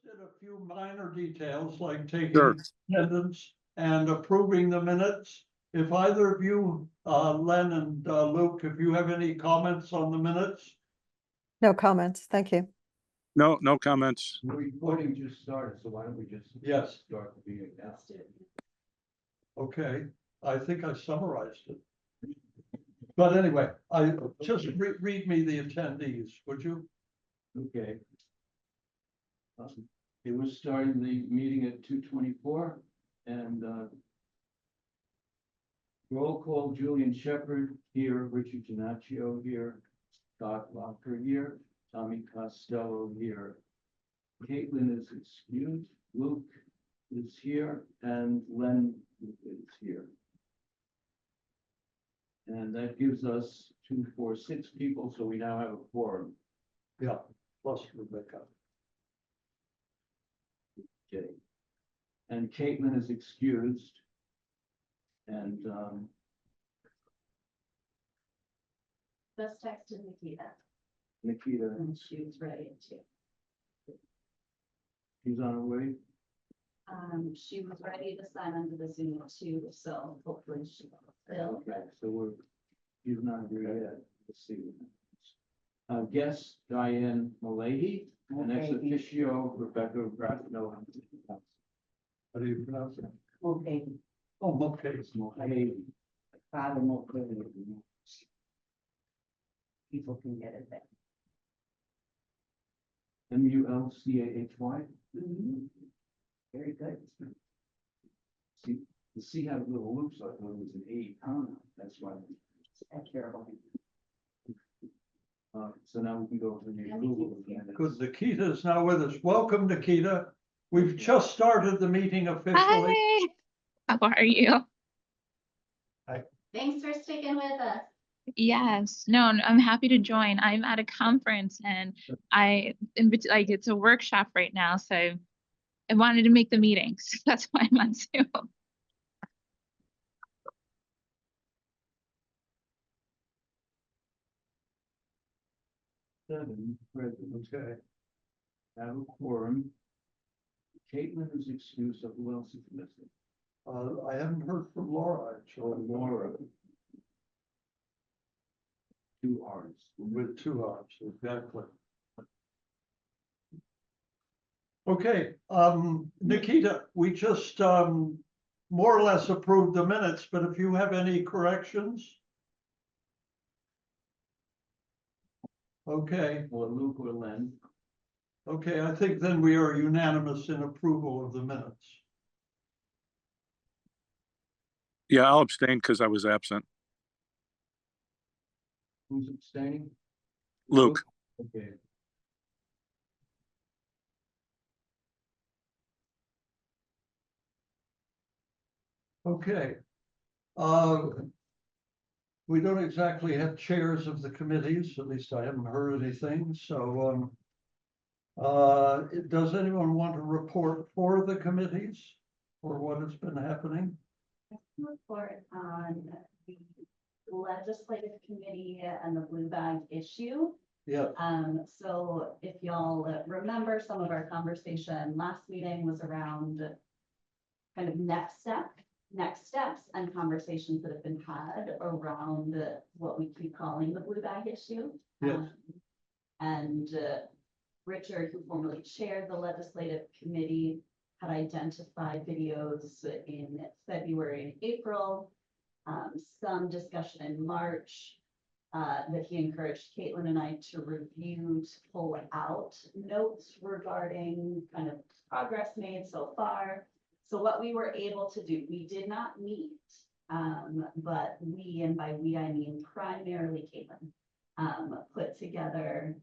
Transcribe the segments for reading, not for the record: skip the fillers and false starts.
did a few minor details like taking Sure. attendance and approving the minutes. If either of you, Len and Luke, if you have any comments on the minutes? No comments, thank you. No, no comments. The recording just started, so why don't we just Yes. start the meeting now? Okay, I think I summarized it. But anyway, I just read me the attendees, would you? Okay. It was starting the meeting at 2:24 and roll call, Julian Shepherd here, Richard Giannaccio here, Scott Locker here, Tommy Costello here. Caitlin is excused, Luke is here, and Len is here. And that gives us 2, 4, 6 people, so we now have a quorum. Yeah, plus Rebecca. Okay. And Caitlin is excused. And Just texted Nikita, Nikita, and she was ready to. she's on her way. She was ready to sign under the Zoom too, so hopefully she will. Okay, so she's not here yet. Let's see. Guest Diane Malahy and ex officio Rebecca Graffino. How do you pronounce it? Okay, Oh, okay. Malahy. Father Mulcahy. People can get it there. Mulcahy. Very good. See, the C had a little loop, so I thought it was an 8. That's why. That's terrible. So now we can go to the approval of the minutes. Good, Nikita is now with us. Welcome, Nikita. We've just started the meeting officially. Hi, how are you? Thanks for sticking with us. Yes, no, I'm happy to join. I'm at a conference and like it's a workshop right now, so I wanted to make the meetings. That's why I'm on Zoom. Seven, present. Okay, Have a quorum. Caitlin is excused, so who else is missing? I haven't heard from Laura, So actually, Laura. 2 R's. with 2 arms, exactly. Okay, Nikita, we just more or less approved the minutes, but if you have any corrections? Okay, Or Luke or Len. okay, I think then we are unanimous in approval of the minutes. Yeah, I'll abstain because I was absent. Who's abstaining? Luke, Okay. Okay. We don't exactly have chairs of the committees, at least I haven't heard anything, so does anyone want to report for the committees or what has been happening? Report on the legislative committee and the blue bag issue. Yeah, So if y'all remember, some of our conversation last meeting was around kind of next steps and conversations that have been had around what we keep calling the blue bag issue. Yes. And Richard, who formerly chaired the legislative committee, had identified videos in February and April, some discussion in March, that he encouraged Caitlin and I to review, to pull out notes regarding kind of progress made so far. So what we were able to do, we did not meet, but we, and by we, I mean primarily Caitlin, put together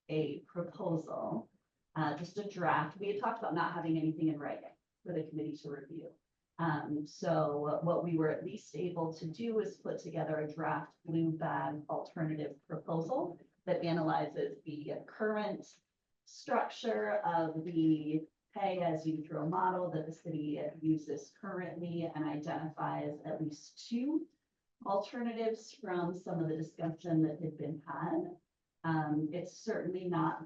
a proposal, just a draft. We had talked about not having anything in writing for the committee to review. So what we were at least able to do is put together a draft blue bag alternative proposal that analyzes the current structure of the pay as you throw model that the city uses currently and identifies at least 2 alternatives from some of the discussion that had been had. It's certainly not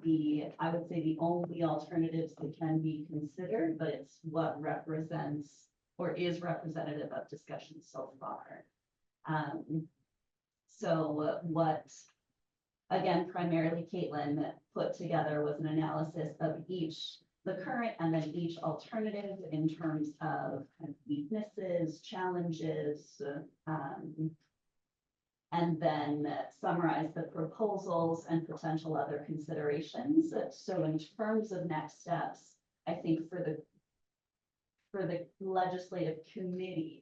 I would say the only alternatives that can be considered, but it's what represents or is representative of discussion so far. So what, again, primarily Caitlin put together was an analysis of the current and then each alternative in terms of kind of weaknesses, challenges, and then summarize the proposals and potential other considerations. So in terms of next steps, I think for the legislative committee,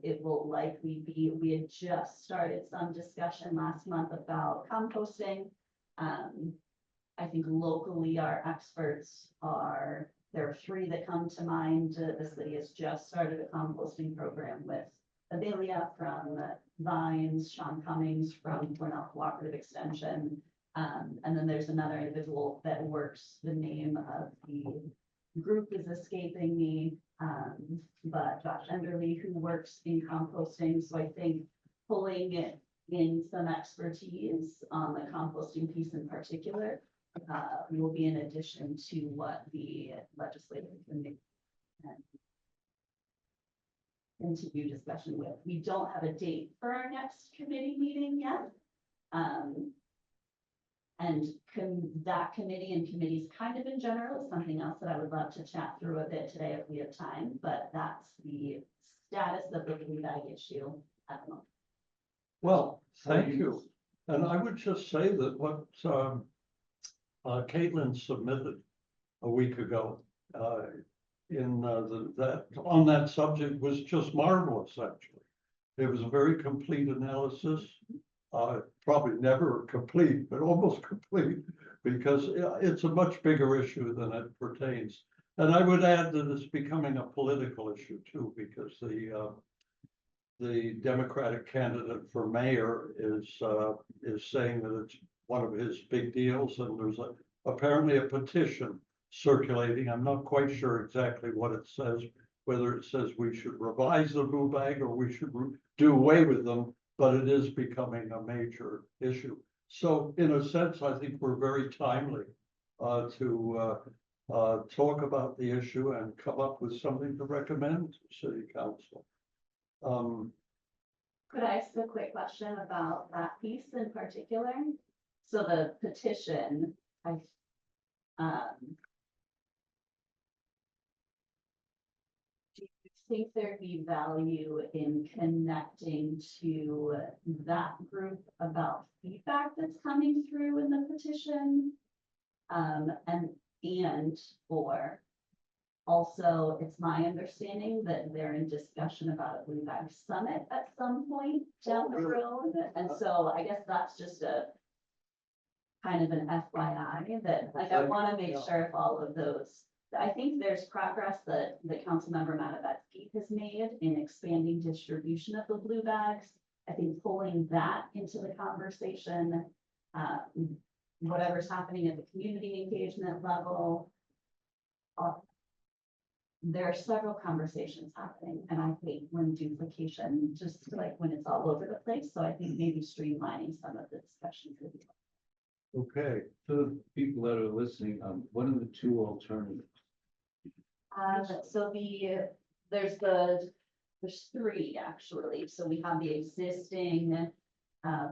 it will likely be, we had just started some discussion last month about composting. I think locally our experts there are 3 that come to mind. The city has just started a composting program with Abelia from Vines, Sean Cummings from Cornell Cooperative Extension. And then there's another individual that works, the name of the group is escaping me, but Josh Enderly, who works in composting. So I think pulling in some expertise on the composting piece in particular will be in addition to what the legislative committee can continue discussion with. We don't have a date for our next committee meeting yet. And that committee and committees kind of in general is something else that I would love to chat through a bit today if we have time, but that's the status of the blue bag issue at the moment. Well, thank you. And I would just say that what Caitlin submitted a week ago on that subject was just marvelous, actually. It was a very complete analysis. Probably never complete, but almost complete, because it's a much bigger issue than it pertains. And I would add that it's becoming a political issue too, because the Democratic candidate for mayor is saying that it's one of his big deals, and there's apparently a petition circulating. I'm not quite sure exactly what it says, whether it says we should revise the blue bag or we should do away with them, but it is becoming a major issue. So in a sense, I think we're very timely to talk about the issue and come up with something to recommend to City Council. Could I ask a quick question about that piece in particular? So the petition, do you think there'd be value in connecting to that group about feedback that's coming through in the petition? Or also, it's my understanding that they're in discussion about a blue bag summit at some point down the road. And so I guess that's just a kind of an FYI that, like, I want to make sure if all of those, I think there's progress that Councilmember Matavetsky has made in expanding distribution of the blue bags. I think pulling that into the conversation, whatever's happening at the community engagement level, there are several conversations happening, and I hate when duplication, just like when it's all over the place. So I think maybe streamlining some of the discussions would be. Okay. For the people that are listening, what are the 2 alternatives? So there's 3 actually. So we have the existing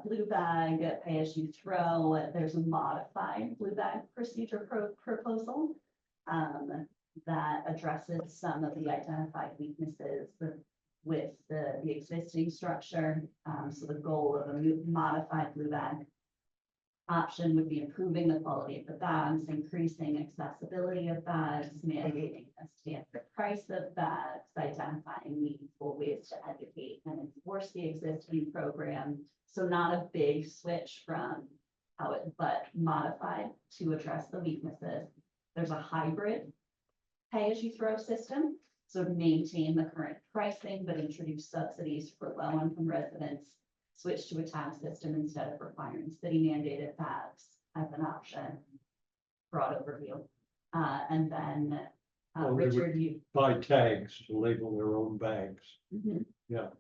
blue bag pay as you throw. There's a modified blue bag procedure proposal that addresses some of the identified weaknesses with the existing structure. So the goal of a modified blue bag option would be improving the quality of the bags, increasing accessibility of bags, mandating a standard price of bags, identifying meaningful ways to educate and enforce the existing program. So not a big switch from how it, but modified to address the weaknesses. There's a hybrid pay-as-you-throw system, so to maintain the current pricing, but introduce subsidies for low-income residents. Switch to a tab system instead of requiring city-mandated bags as an option. Broad overview. And then, Well, they would Richard, you. buy tags to label their own bags. Mhm. Yeah.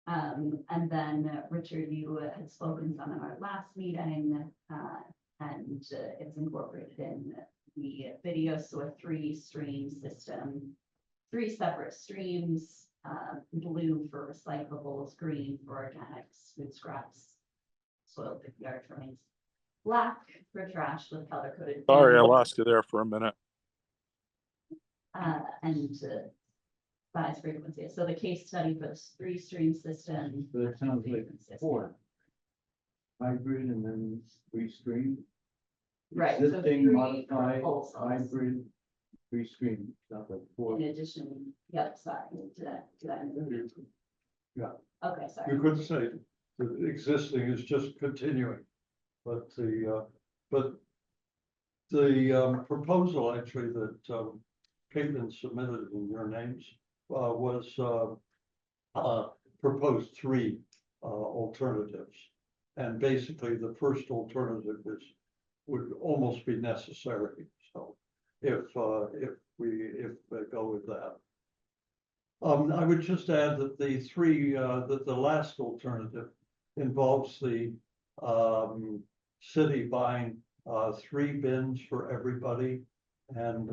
And then, Richard, you had spoken some in our last meeting, and it's incorporated in the video, so a 3-stream system, 3 separate streams, blue for recyclables, green for organics, food scraps, soil yard trimmings, black for trash with color coded. Sorry, I lost you there for a minute. And size frequency. So the case study for this 3-stream system. So that sounds like 4. Hybrid and then 3-stream. Right, so Existing 3 modified proposals. hybrid 3-stream, not like 4. In addition, yep, sorry, did I? Yeah. Okay, sorry. You could say the existing is just continuing, but the proposal actually that Caitlin submitted in your names was proposed 3 alternatives. And basically the first alternative would almost be necessary. So if we go with that. I would just add that that the last alternative involves the city buying 3 bins for everybody, and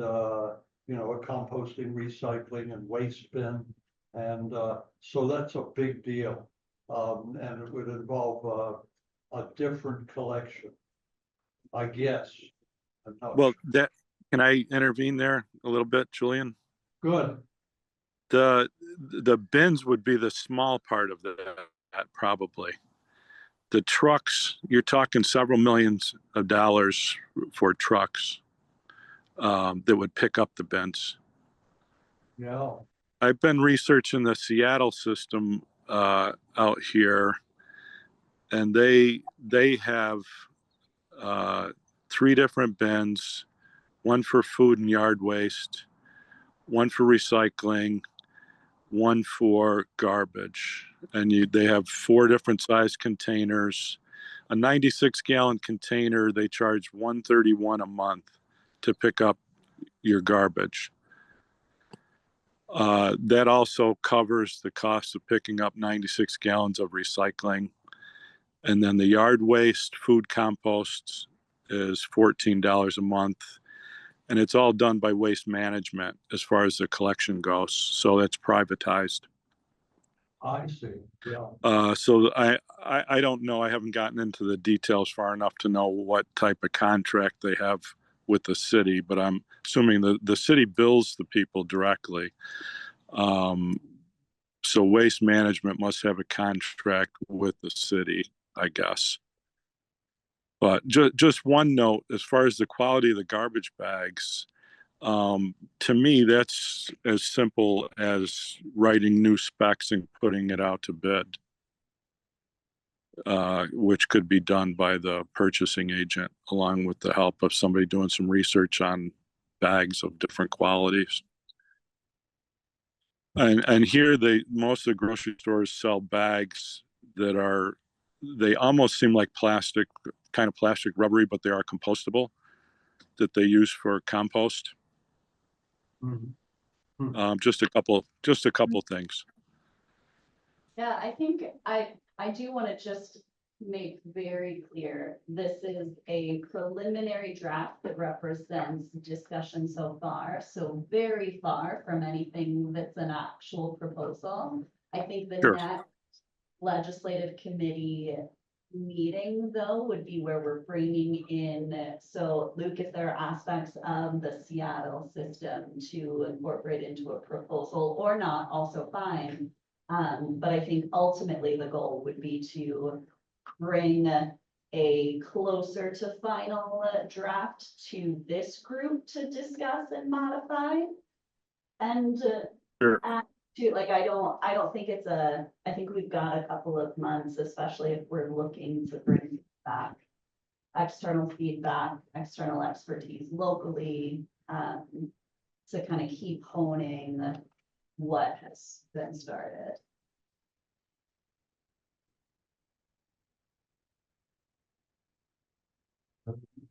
you know, a composting, recycling, and waste bin, and so that's a big deal, and it would involve a different collection, I guess. I'm not Well, sure. can I intervene there a little bit, Julian? Good. The bins would be the small part of that, probably. The trucks, you're talking several millions of dollars for trucks that would pick up the bins. Yeah. I've been researching the Seattle system out here, and they have 3 different bins, one for food and yard waste, one for recycling, one for garbage, and they have 4 different size containers. A 96-gallon container, they charge $131 a month to pick up your garbage. That also covers the cost of picking up 96 gallons of recycling. And then the yard waste food compost is $14 a month. And it's all done by Waste Management as far as the collection goes. So that's privatized. I see. Yeah. So I don't know. I haven't gotten into the details far enough to know what type of contract they have with the city, but I'm assuming the city bills the people directly. So Waste Management must have a contract with the city, I guess. But just one note, as far as the quality of the garbage bags, to me, that's as simple as writing new specs and putting it out to bid, which could be done by the purchasing agent, along with the help of somebody doing some research on bags of different qualities. And here most of the grocery stores sell bags that they almost seem like plastic, kind of plastic rubbery, but they are compostable, that they use for compost. Mhm. Just a couple things. Yeah, I think I do want to just make very clear, this is a preliminary draft that represents discussion so far, so very far from anything that's an actual proposal. I think the Sure. next legislative committee meeting, though, would be where we're bringing in, so Luke, if there are aspects of the Seattle system to incorporate into a proposal or not, also fine. But I think ultimately the goal would be to bring a closer to final draft to this group to discuss and modify. And Sure. like, I don't think I think we've got a couple of months, especially if we're looking to bring back external feedback, external expertise locally, to kind of keep honing what has been started.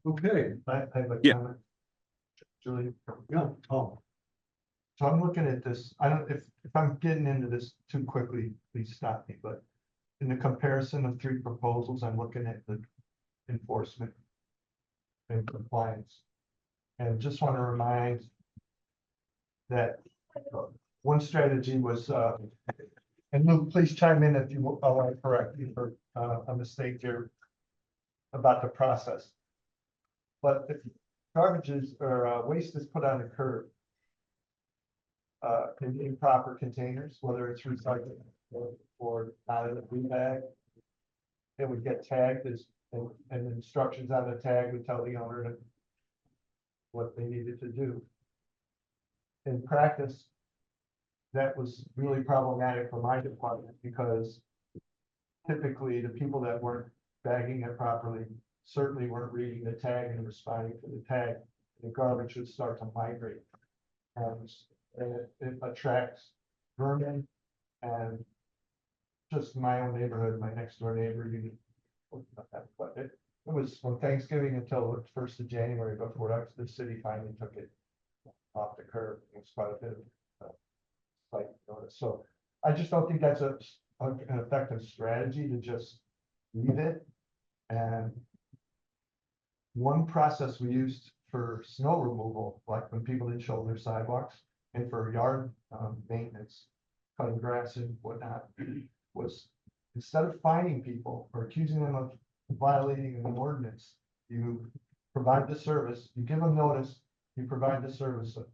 Okay. I have a Yeah. comment. Julie, Yeah. Tom. So I'm looking at this, I don't, if I'm getting into this too quickly, please stop me, but in the comparison of three proposals, I'm looking at the enforcement and compliance. And just want to remind that one strategy was, and Luke, please chime in if you, I want to correct you for a mistake here about the process. But if garbage is, or waste is put on the curb, in improper containers, whether it's recycled or out of the blue bag, it would get tagged as, and instructions on the tag would tell the owner to what they needed to do. In practice, that was really problematic for my department because typically the people that weren't bagging it properly certainly weren't reading the tag and responding to the tag. The garbage would start to migrate. And it attracts vermin and just my own neighborhood, my next door neighbor, but it was from Thanksgiving until the 1st of January before the city finally took it off the curb. It was quite a bit of like notice. So I just don't think that's an effective strategy to just leave it. And one process we used for snow removal, like when people didn't shovel their sidewalks, and for yard maintenance, cutting grass and whatnot, was instead of fining people or accusing them of violating an ordinance, you provide the service, you give them notice, you provide the service to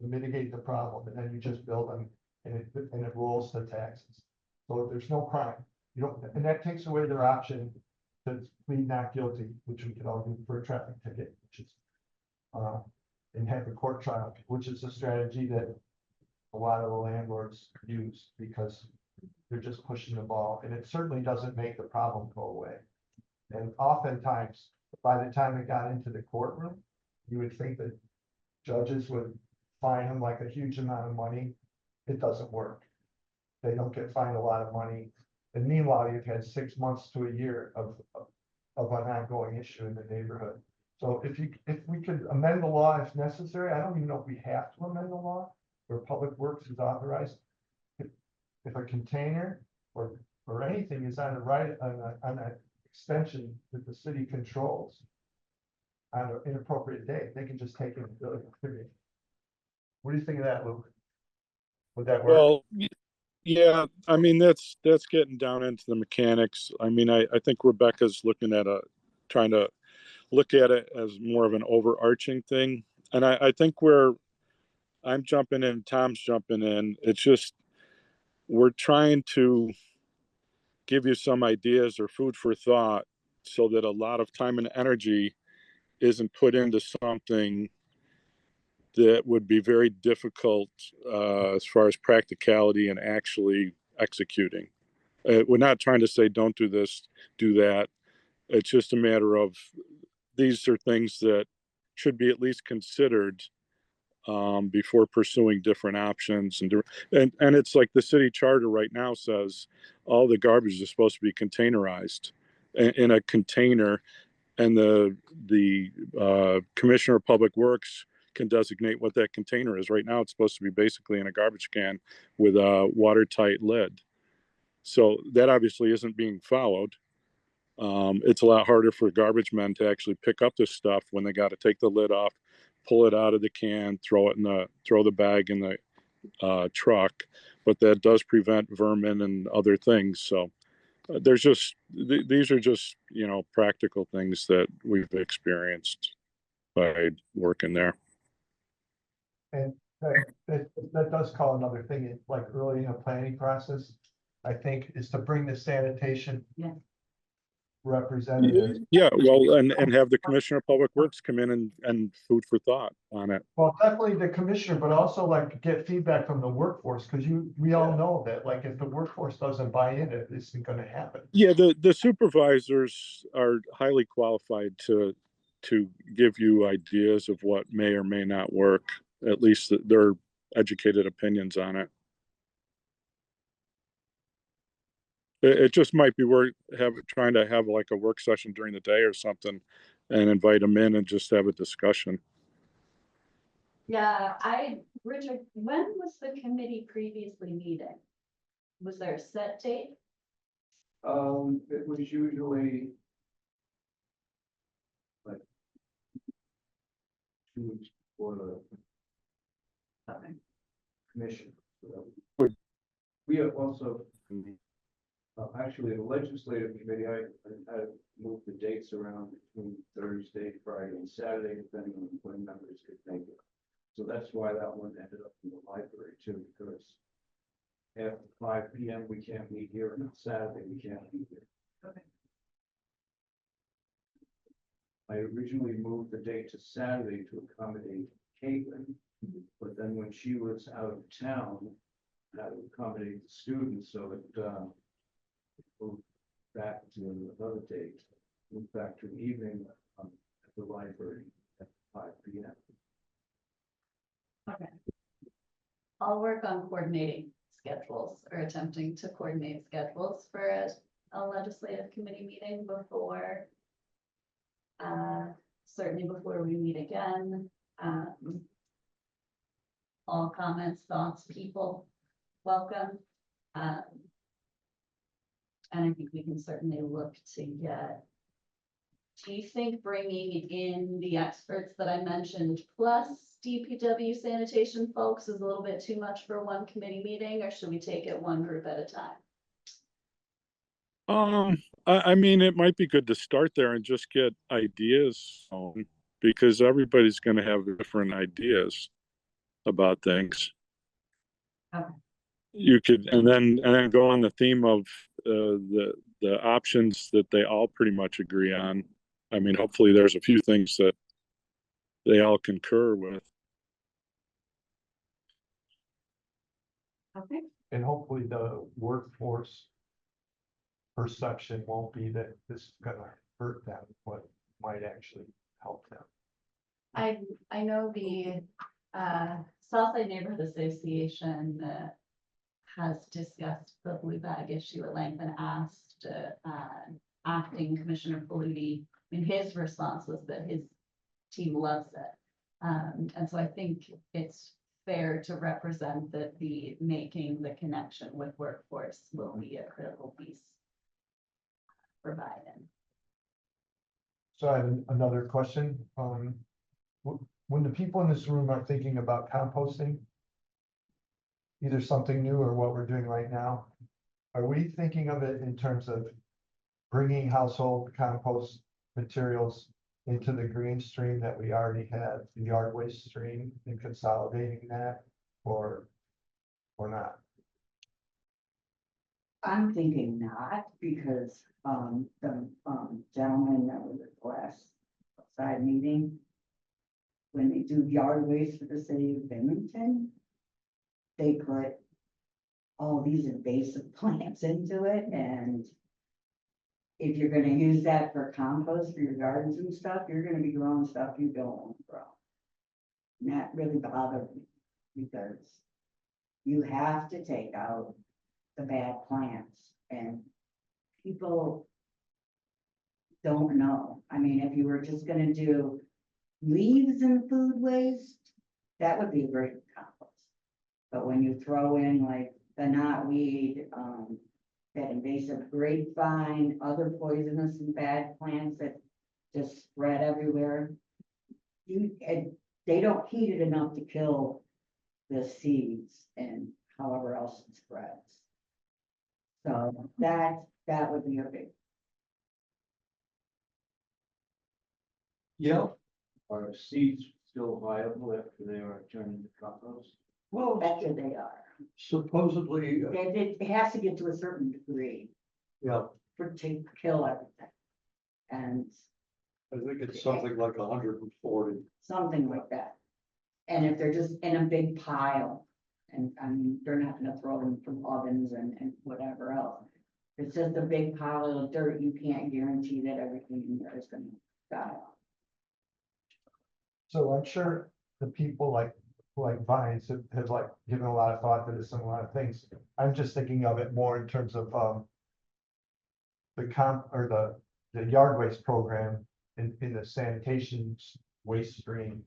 mitigate the problem, and then you just bill them, and it rolls the taxes. So there's no crime. You don't, and that takes away their option to plead not guilty, which we could all do for a traffic ticket, which is and have a court trial, which is a strategy that a lot of the landlords use because they're just pushing the ball, and it certainly doesn't make the problem go away. And oftentimes, by the time it got into the courtroom, you would think that judges would fine them like a huge amount of money. It doesn't work. They don't get fined a lot of money. And meanwhile, you've had 6 months to a year of an ongoing issue in the neighborhood. So if we could amend the law if necessary, I don't even know if we have to amend the law where Public Works is authorized. If a container or anything is on an extension that the city controls on an inappropriate day, they can just take it and bill it, period. What do you think of that, Luke? Would that work? Well, yeah, I mean, that's getting down into the mechanics. I mean, I think Rebecca's looking at trying to look at it as more of an overarching thing. And I think where I'm jumping in, Tom's jumping in, it's just, we're trying to give you some ideas or food for thought so that a lot of time and energy isn't put into something that would be very difficult as far as practicality and actually executing. We're not trying to say don't do this, do that. It's just a matter of these are things that should be at least considered before pursuing different options. And it's like the city charter right now says all the garbage is supposed to be containerized in a container, and the Commissioner of Public Works can designate what that container is. Right now, it's supposed to be basically in a garbage can with a watertight lid. So that obviously isn't being followed. It's a lot harder for garbage men to actually pick up this stuff when they got to take the lid off, pull it out of the can, throw the bag in the truck. But that does prevent vermin and other things. So there's just these are just practical things that we've experienced by working there. And that does call another thing, like early in the planning process, I think, is to bring the sanitation Yeah. representative. Yeah, well, and have the Commissioner of Public Works come in and food for thought on it. Well, definitely the commissioner, but also like get feedback from the workforce, because we all know that like if the workforce doesn't buy in, it isn't going to happen. Yeah, the supervisors are highly qualified to give you ideas of what may or may not work, at least their educated opinions on it. It just might be worth trying to have like a work session during the day or something and invite them in and just have a discussion. Yeah, Richard, when was the committee previously meeting? Was there a set date? It was usually like 2 weeks before the commission. So we have also, actually, the legislative committee, I moved the dates around between Thursday, Friday, and Saturday, depending on when members could make it. So that's why that one ended up in the library too, because after 5 p.m. we can't meet here, and on Saturday we can't meet here. Okay. I originally moved the date to Saturday to accommodate Caitlin, but then when she was out of town, I had to accommodate the students, so it moved back to another date, moved back to the evening at the library at 5 p.m. Okay. I'll work on coordinating schedules or attempting to coordinate schedules for a legislative committee meeting before, certainly before we meet again. All comments, thoughts, people, welcome. And I think we can certainly look to get. Do you think bringing in the experts that I mentioned plus DPW sanitation folks is a little bit too much for one committee meeting, or should we take it one group at a time? I mean, it might be good to start there and just get ideas, because everybody's going to have different ideas about things. Okay. You could, and then go on the theme of the options that they all pretty much agree on. I mean, hopefully there's a few things that they all concur with. Okay. And hopefully the workforce perception won't be that this is gonna hurt them, but might actually help them. I know the Southside Neighborhood Association has discussed the blue bag issue at length and asked acting Commissioner Polluti, and his response was that his team loves it. And so I think it's fair to represent that the making the connection with workforce will be a critical piece provided. So I have another question. When the people in this room are thinking about composting, either something new or what we're doing right now, are we thinking of it in terms of bringing household compost materials into the green stream that we already have, the yard waste stream, and consolidating that, or not? I'm thinking not, because, the, gentleman that was at the last side meeting, when they do yard waste for the city of Binghamton, they put all these invasive plants into it, and if you're gonna use that for compost for your gardens and stuff, you're gonna be growing stuff you don't want to grow. And that really bothered me, because you have to take out the bad plants, and people don't know. I mean, if you were just gonna do leaves and food waste, that would be a great compost. But when you throw in like the knotweed, that invasive grapevine, other poisonous and bad plants that just spread everywhere, they don't heat it enough to kill the seeds and however else it spreads. So that would be a big. Yeah, Are seeds still viable after they are turned into compost? well, Better they are. supposedly, It has to get to a certain degree yeah, to kill everything. And I think it's something like 140. something like that. And if they're just in a big pile, and I mean, they're not gonna throw them from ovens and whatever else. It's just a big pile of dirt, you can't guarantee that everything in there is gonna die off. So I'm sure the people like Vines have like given a lot of thought to this and a lot of things. I'm just thinking of it more in terms of the yard waste program in the sanitation waste stream.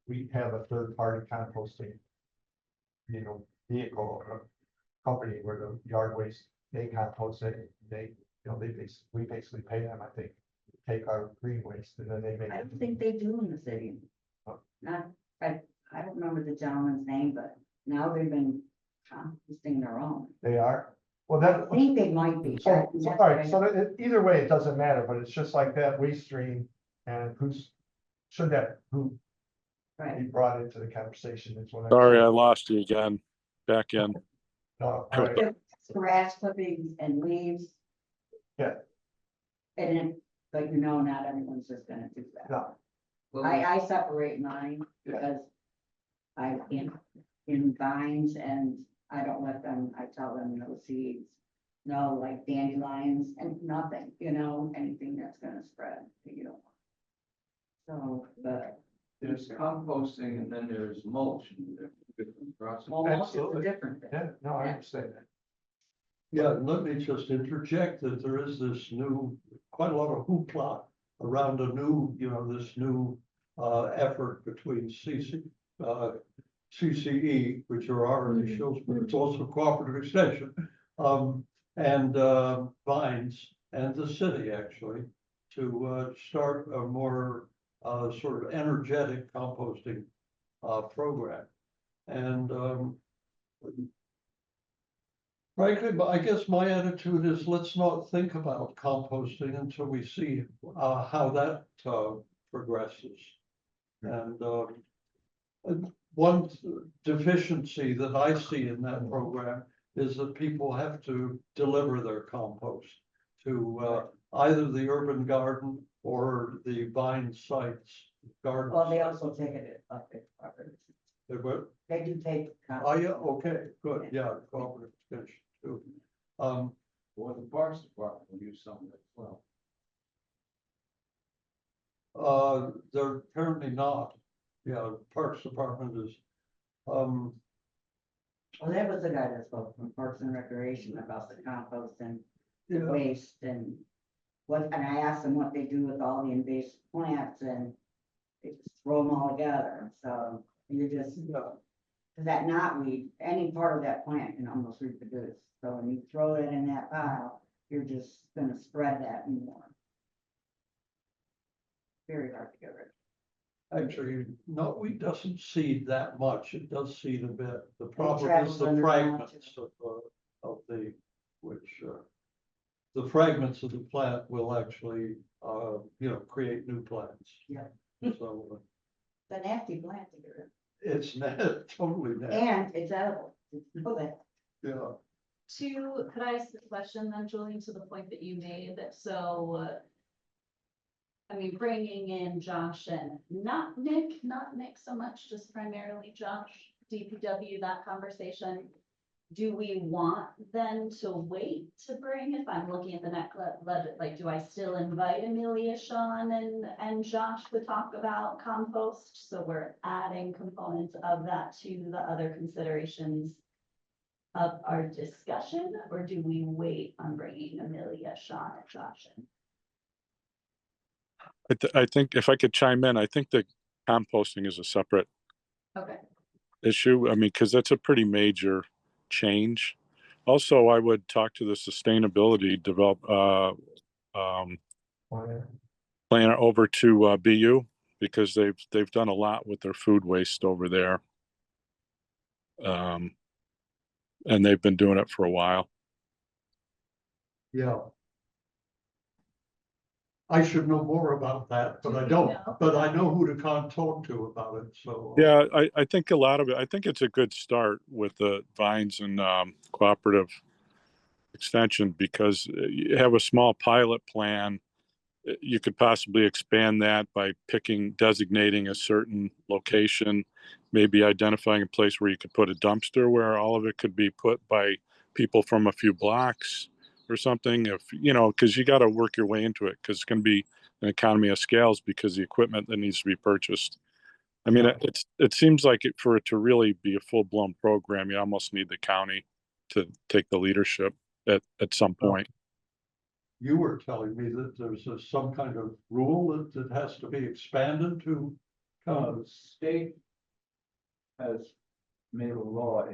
we have a third-party composting, vehicle or company where the yard waste, they compost it, we basically pay them, I think, to take our green waste and then they make I it. don't think they do in the city. Oh. Not, I don't remember the gentleman's name, but now they've been composting their own. They are, well, I that. think they might be. So, all right, so either way, it doesn't matter, but it's just like that waste stream and who be Right. brought into the conversation is what I'm. Sorry, I saying. lost you again. Back in. No, all right, Grass clippings and leaves. Yeah. And then, but not everyone's just gonna do that. no, Well, I separate mine Yeah. because I in vines and I don't let them, I tell them no seeds. No, like dandelions and nothing, anything that's gonna spread, that you don't want. So, but there's composting and then there's mulch. And they're different processes. mulch is a Absolutely. different thing. yeah, no, I understand that. Yeah, and let me just interject that there is this quite a lot of hoopla around this new effort between CCE, which are our initials, but it's also cooperative extension, and Vines and the city actually, to start a more sort of energetic composting program. And frankly, but I guess my attitude is let's not think about composting until we see how that progresses. And one deficiency that I see in that program is that people have to deliver their compost to either the urban garden or the Vine sites garden. Well, they also take it up at properties. They what? They do take. Oh, yeah, okay, good, yeah, cooperative extension too. Or the Parks Department will use some of it as well. They're apparently not. Yeah, Parks Department is, Well, that was the guy that spoke from Parks and Recreation about the compost and yeah, waste and and I asked them what they do with all the invasive plants and they just throw them all together. So you just, yeah, that knotweed, any part of that plant can almost reproduce. So when you throw it in that pile, you're just gonna spread that more. Very hard to get rid of. actually, knotweed doesn't seed that much. It does seed a bit. The problem is travels the underground, fragments of the fragments of the plant will actually, create new plants. Yeah. So It's a nasty plant to get rid of. it's totally nasty. And it's edible. Okay. Yeah. Could I ask a question then, Julie, to the point that you made? So, bringing in Josh and not Nick so much, just primarily Josh, DPW, that conversation. Do we want then to wait to bring, if I'm looking at the next, do I still invite Amelia, Sean and Josh to talk about compost? So we're adding components of that to the other considerations of our discussion, or do we wait on bringing Amelia, Sean and Josh in? I think if I could chime in, I think that composting is a separate Okay. issue. Because that's a pretty major change. Also, I would talk to the sustainability planner over to BU because they've done a lot with their food waste over there. And they've been doing it for a while. Yeah. I should know more about that, but Do I you don't, know? but I know who to talk to about it, so. Yeah, I think a lot of it, I think it's a good start with the Vines and cooperative extension because you have a small pilot plan. You could possibly expand that by designating a certain location, maybe identifying a place where you could put a dumpster where all of it could be put by people from a few blocks or something. Because you got to work your way into it because it's going to be an economy of scales because the equipment that needs to be purchased. It seems like for it to really be a full-blown program, you almost need the county to take the leadership at some point. You were telling me that there's some kind of rule that has to be expanded to The state has made a law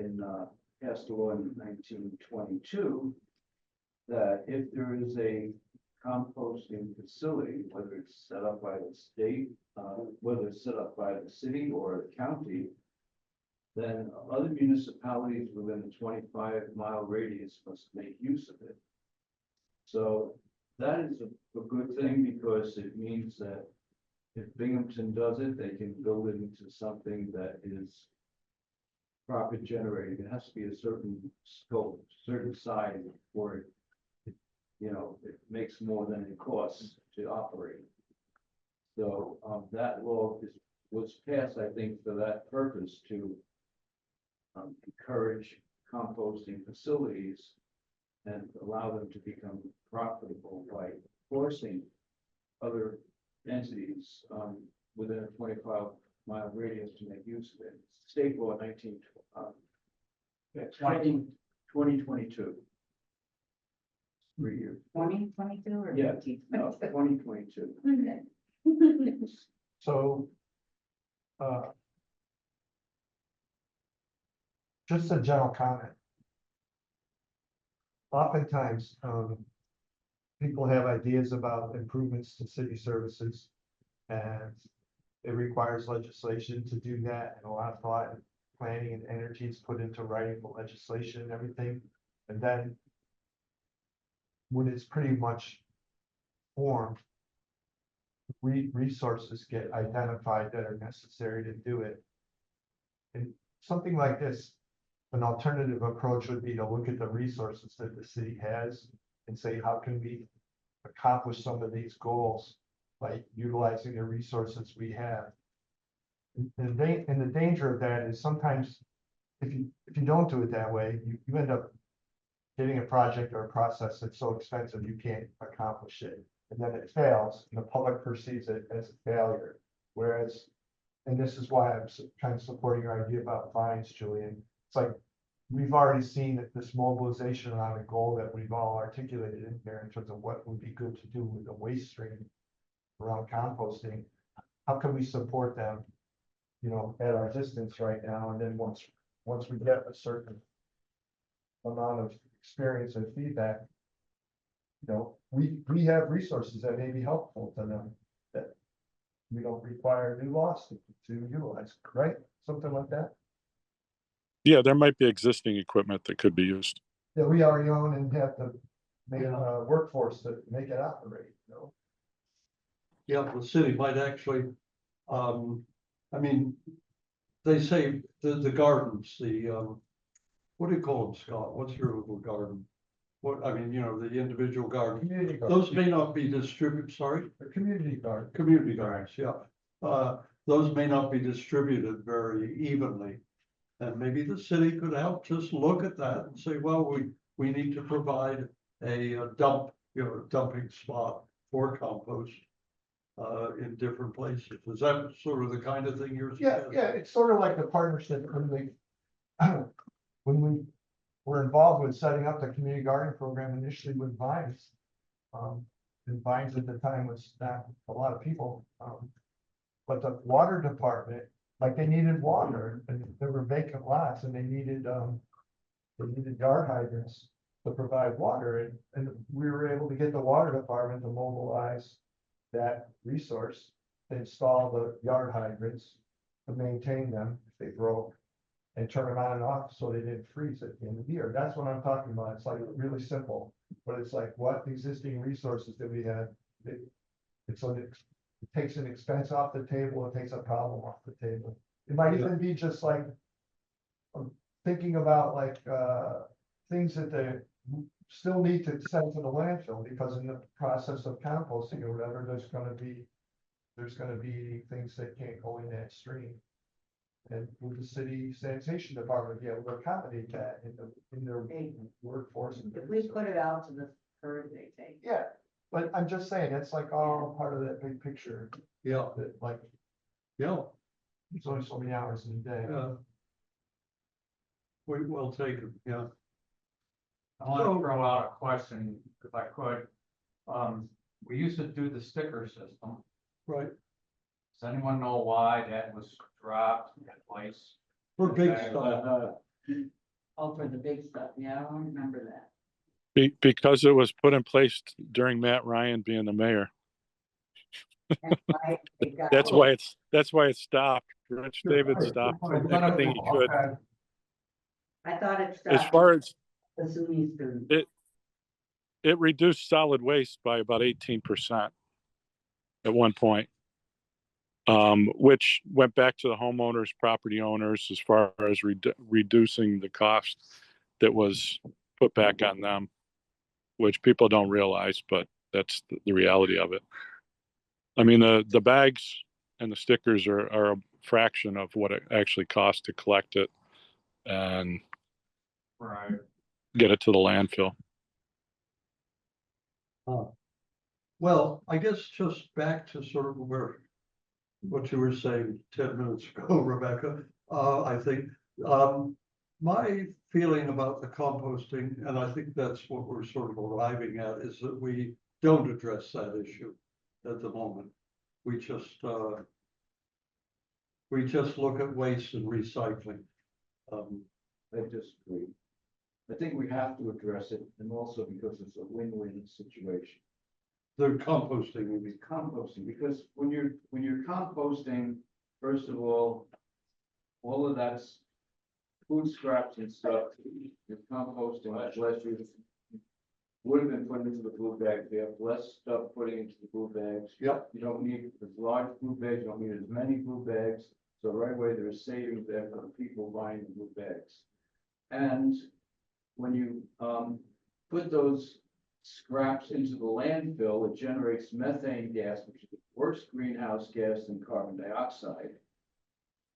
passed a law in 1922 that if there is a composting facility, whether it's set up by the state, whether it's set up by the city or the county, then other municipalities within a 25-mile radius must make use of it. So that is a good thing, because it means that if Binghamton does it, they can build it into something that is profit generating. It has to be a certain scope, certain size for it. It makes more than it costs to operate. So that law was passed, I think, for that purpose, to encourage composting facilities and allow them to become profitable by forcing other entities within a 25-mile radius to make use of it. State law 2022. 3 years. 2022 or? Yeah, 1922? 2022. Okay. So, just a general comment. Oftentimes, people have ideas about improvements to city services, and it requires legislation to do that, and a lot of thought and planning and energy is put into writing the legislation and everything. And then when it's pretty much formed, resources get identified that are necessary to do it. And something like this, an alternative approach would be to look at the resources that the city has and say, how can we accomplish some of these goals by utilizing the resources we have? And the danger of that is sometimes if you don't do it that way, you end up getting a project or a process that's so expensive you can't accomplish it. And then it fails, and the public perceives it as a failure. Whereas, and this is why I'm kind of supporting your idea about fines, Julian. It's like, we've already seen that this mobilization around a goal that we've all articulated in here in terms of what would be good to do with the waste stream around composting. How can we support them, at our distance right now? And then once we get a certain amount of experience and feedback, we have resources that may be helpful to them that we don't require new laws to utilize, right? Something like that. Yeah, there might be existing equipment that could be used. That we already own and have to make a workforce to make it operate, Yeah, the city might actually, they say the gardens, what do you call them, Scott? What's your little garden? The individual garden. Community garden. Those may not be distributed, sorry? A community garden. Community gardens, yeah. Those may not be distributed very evenly. And maybe the city could help just look at that and say, well, we need to provide a dumping spot for compost in different places. Is that sort of the kind of thing you're suggesting? Yeah, it's sort of like the partnership when we were involved with setting up the community garden program initially with Vines. And Vines at the time was not a lot of people, but the water department, like, they needed water, and there were vacant lots, and they needed yard hydrants to provide water, and we were able to get the water department to mobilize that resource, to install the yard hydrants, to maintain them if they broke, and turn them on and off so they didn't freeze at the end of the year. That's what I'm talking about. It's like really simple, but it's like, what existing resources that we have, it takes an expense off the table, it takes a problem off the table. It might even be just like thinking about things that they still need to send to the landfill, because in the process of composting or whatever, there's gonna be things that can't go in that stream. And with the city sanitation department be able to accommodate that in their workforce. If we put it out to the curb, they take. Yeah, but I'm just saying, it's like all part of that big picture, Yeah, that like, yeah, there's only so many hours in a day. yeah. We'll take it, yeah. I want to throw out a question, if I could. We used to do the sticker system. Right. Does anyone know why that was dropped in place? For big Okay, stuff. Oh, for the big stuff, yeah, I don't remember that. Because it was put in place during Matt Ryan being the mayor. That's why it stopped. Rich David stopped anything he could. Okay. I thought it As stopped far as as SUNY students. it reduced solid waste by about 18% at one point, which went back to the homeowners, property owners, as far as reducing the cost that was put back on them, which people don't realize, but that's the reality of it. I mean, the bags and the stickers are a fraction of what it actually costs to collect it and Right. get it to the landfill. Well, I guess just back to sort of what you were saying 10 minutes ago, Rebecca, I think, my feeling about the composting, and I think that's what we're sort of arriving at, is that we don't address that issue at the moment. We just look at waste and recycling. I disagree. I think we have to address it, and also because it's a win-win situation. The composting, we mean. Composting, because when you're composting, first of all of that's food scraps and stuff, you're composting much less, you would have been put into the food bags, you have less stuff putting into the food bags. Yep. You don't need as large food bags, you don't need as many food bags, so right away there's savings there for the people buying the food bags. And when you put those scraps into the landfill, it generates methane gas, which is the worst greenhouse gas than carbon dioxide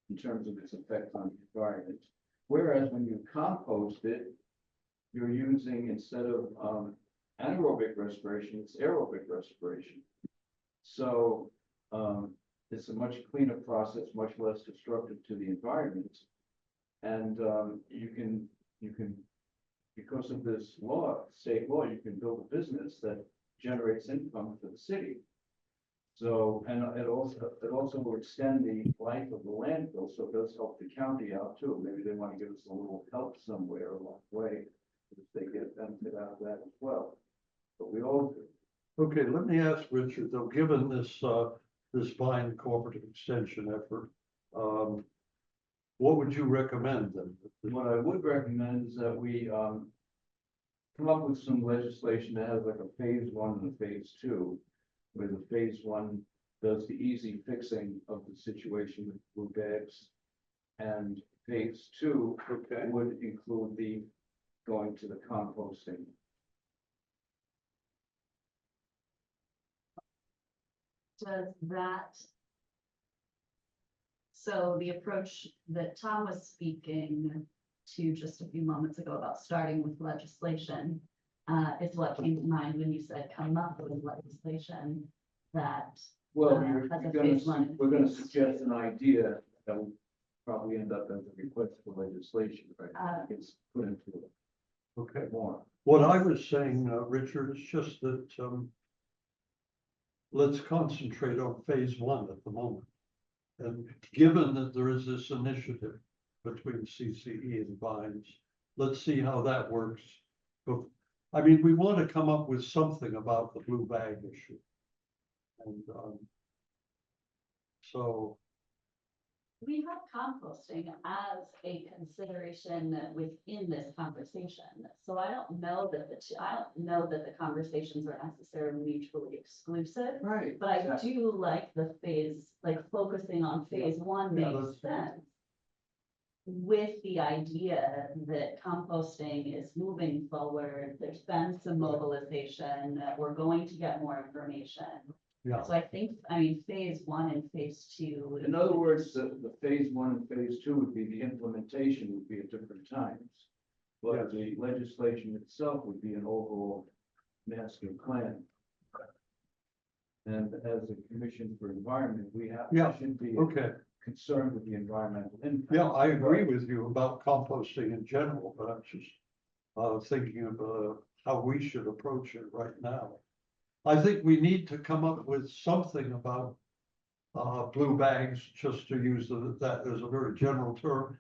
in terms of its effect on the environment. Whereas when you compost it, you're using, instead of anaerobic respiration, it's aerobic respiration. So it's a much cleaner process, much less destructive to the environment. And you can, because of this law, state law, you can build a business that generates income for the city. So, and it also will extend the life of the landfill, so it does help the county out too. Maybe they want to give us a little help somewhere along the way, if they get benefit out of that as well. But we all do. Okay, let me ask Richard, though, given this fine cooperative extension effort, what would you recommend then? What I would recommend is that we come up with some legislation that has like a phase 1 and a phase 2, where the phase 1 does the easy fixing of the situation with blue bags, and phase 2 would include the going to the composting. Does that? So the approach that Tom was speaking to just a few moments ago about starting with legislation is what came to mind when you said come up with legislation that. Well, has a phase 1 and we're gonna phase suggest an idea that will probably end up as a request for legislation, right? It's put into it. Okay. More. What I was saying, Richard, is just that let's concentrate on phase 1 at the moment. And given that there is this initiative between CCE and Vines, let's see how that works. I mean, we want to come up with something about the blue bag issue. And so. We have composting as a consideration within this conversation. So I don't know that the conversations are necessarily mutually exclusive. Right. But I do like the phase, like focusing on phase 1 makes sense. With the idea that composting is moving forward, there's been some mobilization, we're going to get more information. Yeah. So I think, I mean, phase 1 and phase 2. In other words, the phase 1 and phase 2 would be the implementation would be at different times. But the legislation itself would be an overall master plan. And as a commission for environment, we should be concerned with the environmental impact. Yeah, I agree with you about composting in general, but I'm just thinking of how we should approach it right now. I think we need to come up with something about blue bags, just to use that as a very general term,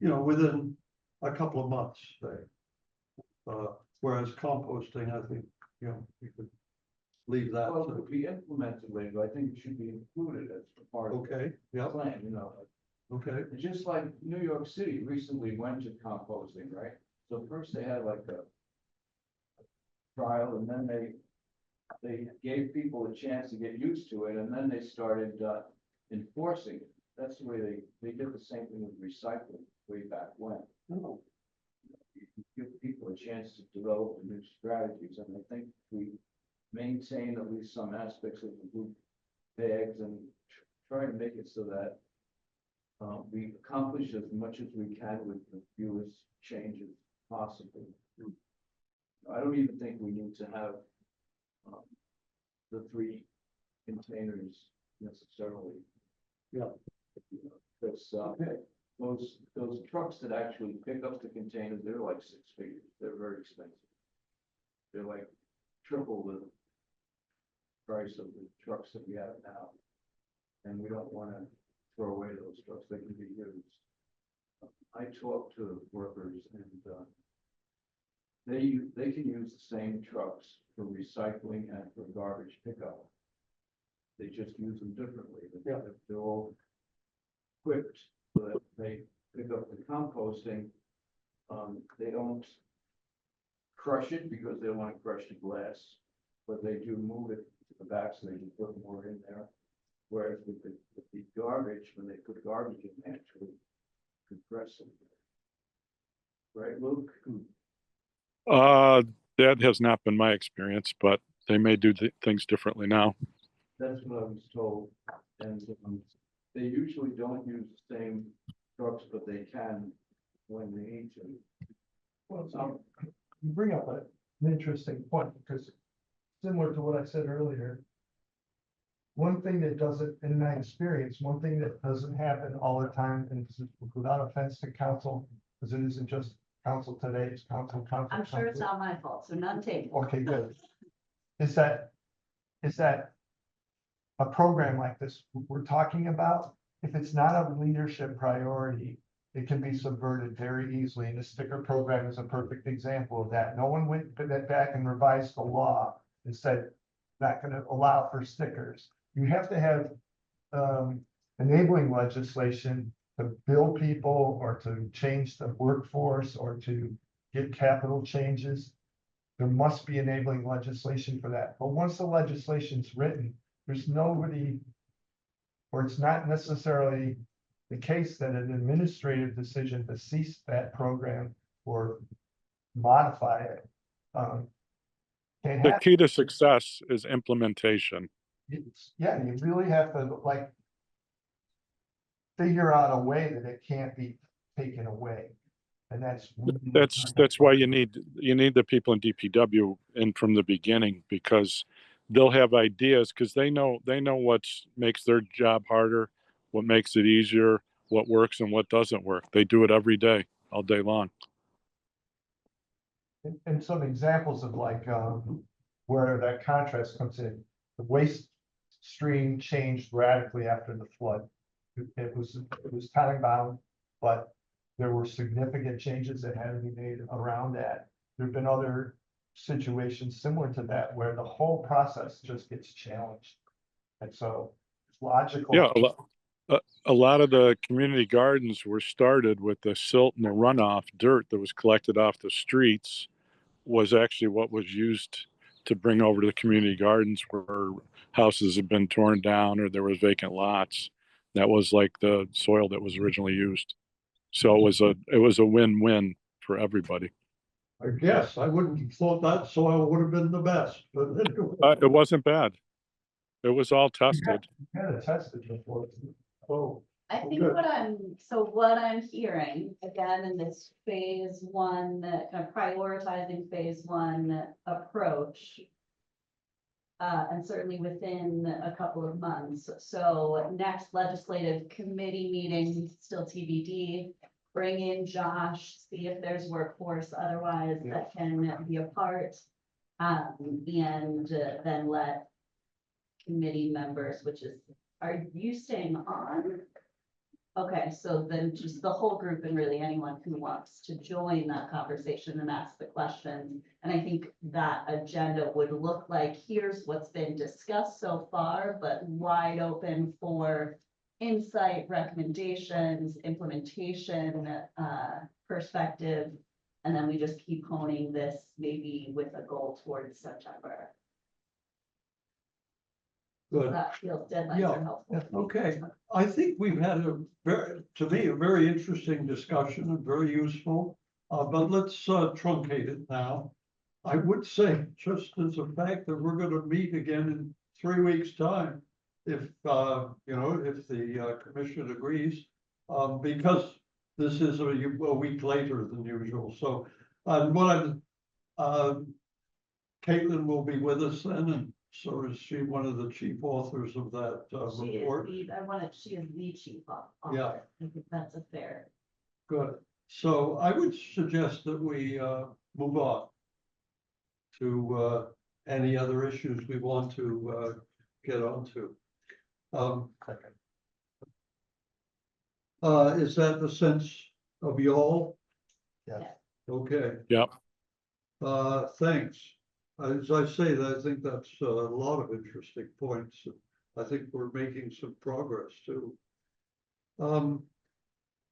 within a couple of months, say. Whereas composting, I think, you could leave that Well, it to, would be implemented later, I think it should be included as a part of okay, the yeah, plan, okay, Just like New York City recently went to composting, right? So first they had like a trial, and then they gave people a chance to get used to it, and then they started enforcing it. That's the way they did the same thing with recycling way back when. oh, You give people a chance to develop new strategies, and I think we maintain at least some aspects of the blue bags and try to make it so that we accomplish as much as we can with the fewest changes possible. I don't even think we need to have the 3 containers necessarily. Yeah. Because those trucks that actually pick up the containers, they're like 6 figures. They're very expensive. They're like triple the price of the trucks that we have now. And we don't want to throw away those trucks. They can be used. I talked to workers, and they can use the same trucks for recycling and for garbage pickup. They just use them differently. Yeah. They're all equipped so that they pick up the composting. They don't crush it because they don't want to crush the glass, but they do move it to the back so they can put more in there. Whereas with the garbage, when they put garbage in, they actually compress it. Right, Luke? That has not been my experience, but they may do things differently now. That's what I was told. And they usually don't use the same trucks, but they can when they need to. Well, so you bring up an interesting point, because similar to what I said earlier, one thing that doesn't, in my experience, one thing that doesn't happen all the time, and this is without offense to council, because it isn't just council today, it's council. I'm sure it's not my fault, so none taken. Okay, good. Is that a program like this we're talking about, if it's not a leadership priority, it can be subverted very easily. And the sticker program is a perfect example of that. No one went back and revised the law and said, not going to allow for stickers. You have to have enabling legislation to bill people or to change the workforce or to get capital changes. There must be enabling legislation for that. But once the legislation's written, there's nobody, or it's not necessarily the case that an administrative decision to cease that program or modify it can The happen. key to success is implementation. Yeah, you really have to like figure out a way that it can't be taken away. And That's why you need the people in DPW in from the beginning, because they'll have ideas, because they know what makes their job harder, what makes it easier, what works and what doesn't work. They do it every day, all day long. and some examples of like where that contrast comes in. The waste stream changed radically after the flood. It was time bound, but there were significant changes that had to be made around that. There have been other situations similar to that where the whole process just gets challenged. And so it's logical. Yeah, a lot of the community gardens were started with the silt and the runoff dirt that was collected off the streets was actually what was used to bring over to the community gardens where houses had been torn down or there was vacant lots. That was like the soil that was originally used. So it was a win-win for everybody. I guess I wouldn't have thought that soil would have been the best, but anyway. It wasn't bad. It was all tested. You had it tested before. Oh, I think Okay. what I'm hearing, again, in this phase 1, kind of prioritizing phase 1 approach. And certainly within a couple of months. So next legislative committee meeting, still TBD, bring in Josh, see if there's workforce otherwise that can be a part. And then let committee members, which is are you staying on? Okay, so then just the whole group and really anyone who wants to join that conversation and ask the questions. And I think that agenda would look like, here's what's been discussed so far, but wide open for insight, recommendations, implementation, perspective. And then we just keep honing this maybe with a goal towards September. Good. That feels deadlines Yeah, are helpful. Okay, I think we've had to me, a very interesting discussion and very useful. But let's truncate it now. I would say, just as a fact, that we're gonna meet again in 3 weeks' time. If, if the commission agrees, because this is a week later than usual, so, Caitlin will be with us then, and so is she one of the chief authors of that She report? is she is the chief author. Yeah. I think that's a fair. Good. So I would suggest that we move on to any other issues we want to get onto. Is that the sense of y'all? Yes. Okay. Yep. Thanks. As I say, I think that's a lot of interesting points. I think we're making some progress too.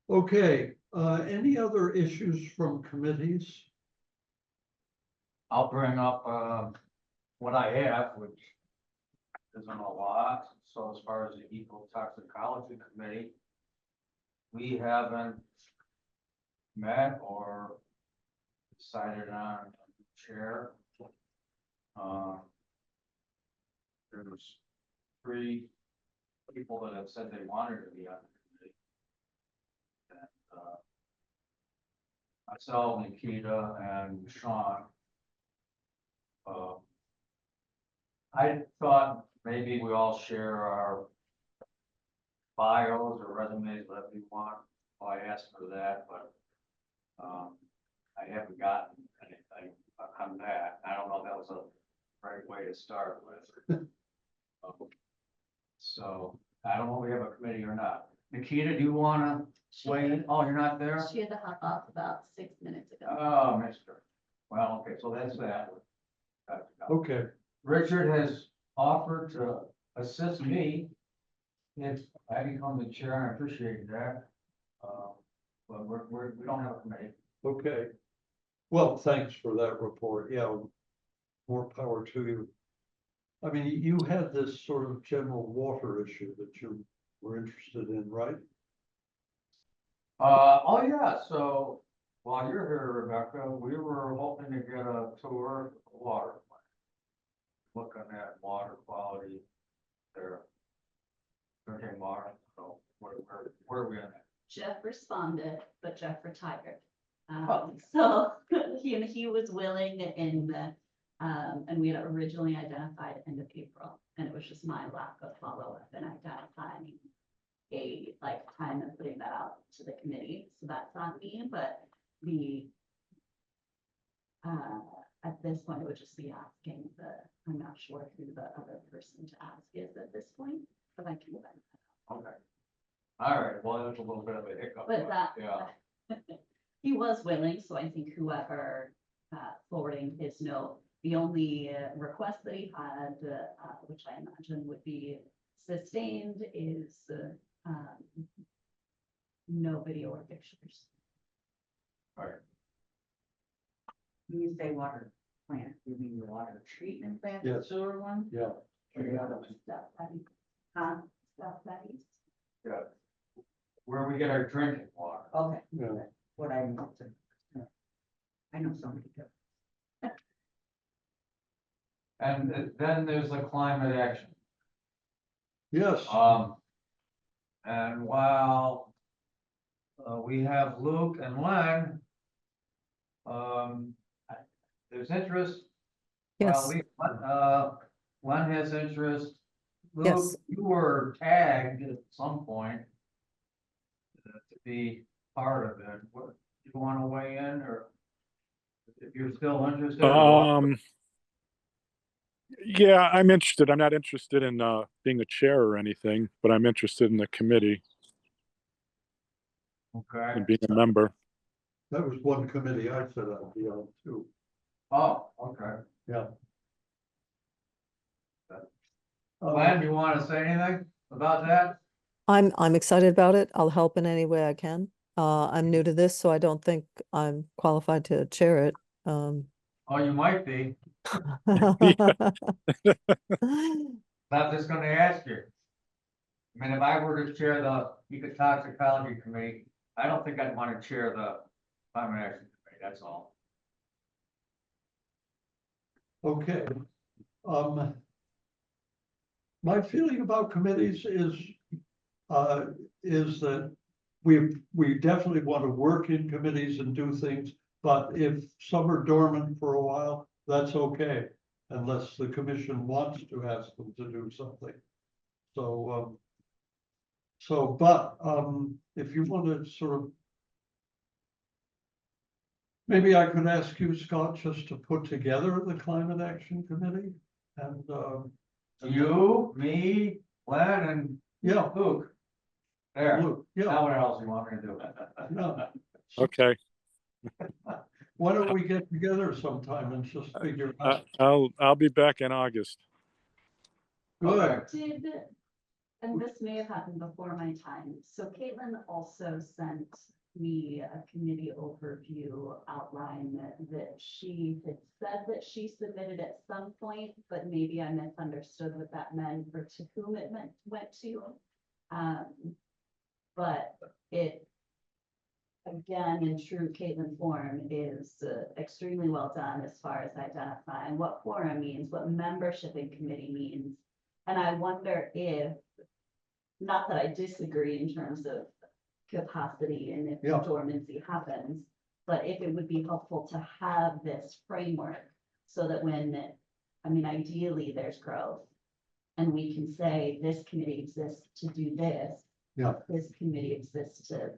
Okay, any other issues from committees? I'll bring up, what I have, which isn't a lot. So as far as the eco toxicology committee, we haven't met or decided on a chair. There's 3 people that have said they wanted to be on the committee. And, myself, Nikita, and Sean. I thought maybe we all share our bios or resumes, whatever you want. Well, I asked for that, but I haven't gotten anything on that. I don't know if that was a right way to start with. So I don't know if we have a committee or not. Nikita, do you want to weigh in? Oh, you're not there? She had to hop off about 6 minutes ago. Oh, mister. Well, okay, so that's that. Okay, Richard has offered to assist me if I become the chair, and I appreciate that. But we don't have a committee. okay. Well, thanks for that report. Yeah, more power to you. I mean, you had this sort of general water issue that you were interested in, right? Oh yeah, so while you're here, Rebecca, we were hoping to get a tour of the water plant. Looking at water quality there. Drinking water, so where are we at? Jeff responded, but Jeff retired. Oh. So he was willing and we had originally identified end of April, and it was just my lack of follow-up and identifying a time and putting that out to the committee. So that's on me, but at this point, it would just be asking I'm not sure who the other person to ask is at this point, but I can. Okay. All right, well, there's a little bit of a hiccup. But that, Yeah. he was willing, so I think whoever forwarding his note, the only request that he had, which I imagine would be sustained, is no video or pictures. All right. When you say water plant, you mean the water treatment plant, Yes. sewer one? Yeah. Or the other one? Stuff that he, Huh? stuff that he's. Yeah. Where we get our drinking water. Okay. Yeah. That's what I know. I know somebody does. And then there's the climate action. Yes, And while we have Luke and Len, there's interest. Yes, Len has interest. Luke, Yes. you were tagged at some point to be part of it. What, you want to weigh in, or if you're still interested? Yeah, I'm interested. I'm not interested in being a chair or anything, but I'm interested in the committee Okay. and being a member. That was one committee I said I'd be on too. Oh, okay. Yeah. Glenn, you want to say anything about that? I'm excited about it. I'll help in any way I can. I'm new to this, so I don't think I'm qualified to chair it. Oh, you might be. I'm just gonna ask you. I mean, if I were to chair the ecotoxicology committee, I don't think I'd want to chair the climate action committee, that's all. Okay. My feeling about committees is that we definitely want to work in committees and do things, but if some are dormant for a while, that's okay, unless the commission wants to ask them to do something. So, but if you want to sort of, maybe I could ask you, Scott, just to put together the climate action committee and, You, me, Glenn, and yeah, Luke. There, Luke, yeah, now what else you want me to do? yeah. Okay, Why don't we get together sometime and just figure out? I'll be back in August. Good. Did, and this may have happened before my time, so Caitlin also sent me a committee overview outline that she had said that she submitted at some point, but maybe I misunderstood what that meant or to whom it went to. But it, again, in true Caitlin form, is extremely well done as far as identifying what quorum means, what membership in committee means. And I wonder if, not that I disagree in terms of capacity and if Yeah. dormancy happens, but if it would be helpful to have this framework so that when, I mean, ideally there's growth and we can say this committee exists to do this. Yeah. This committee exists to,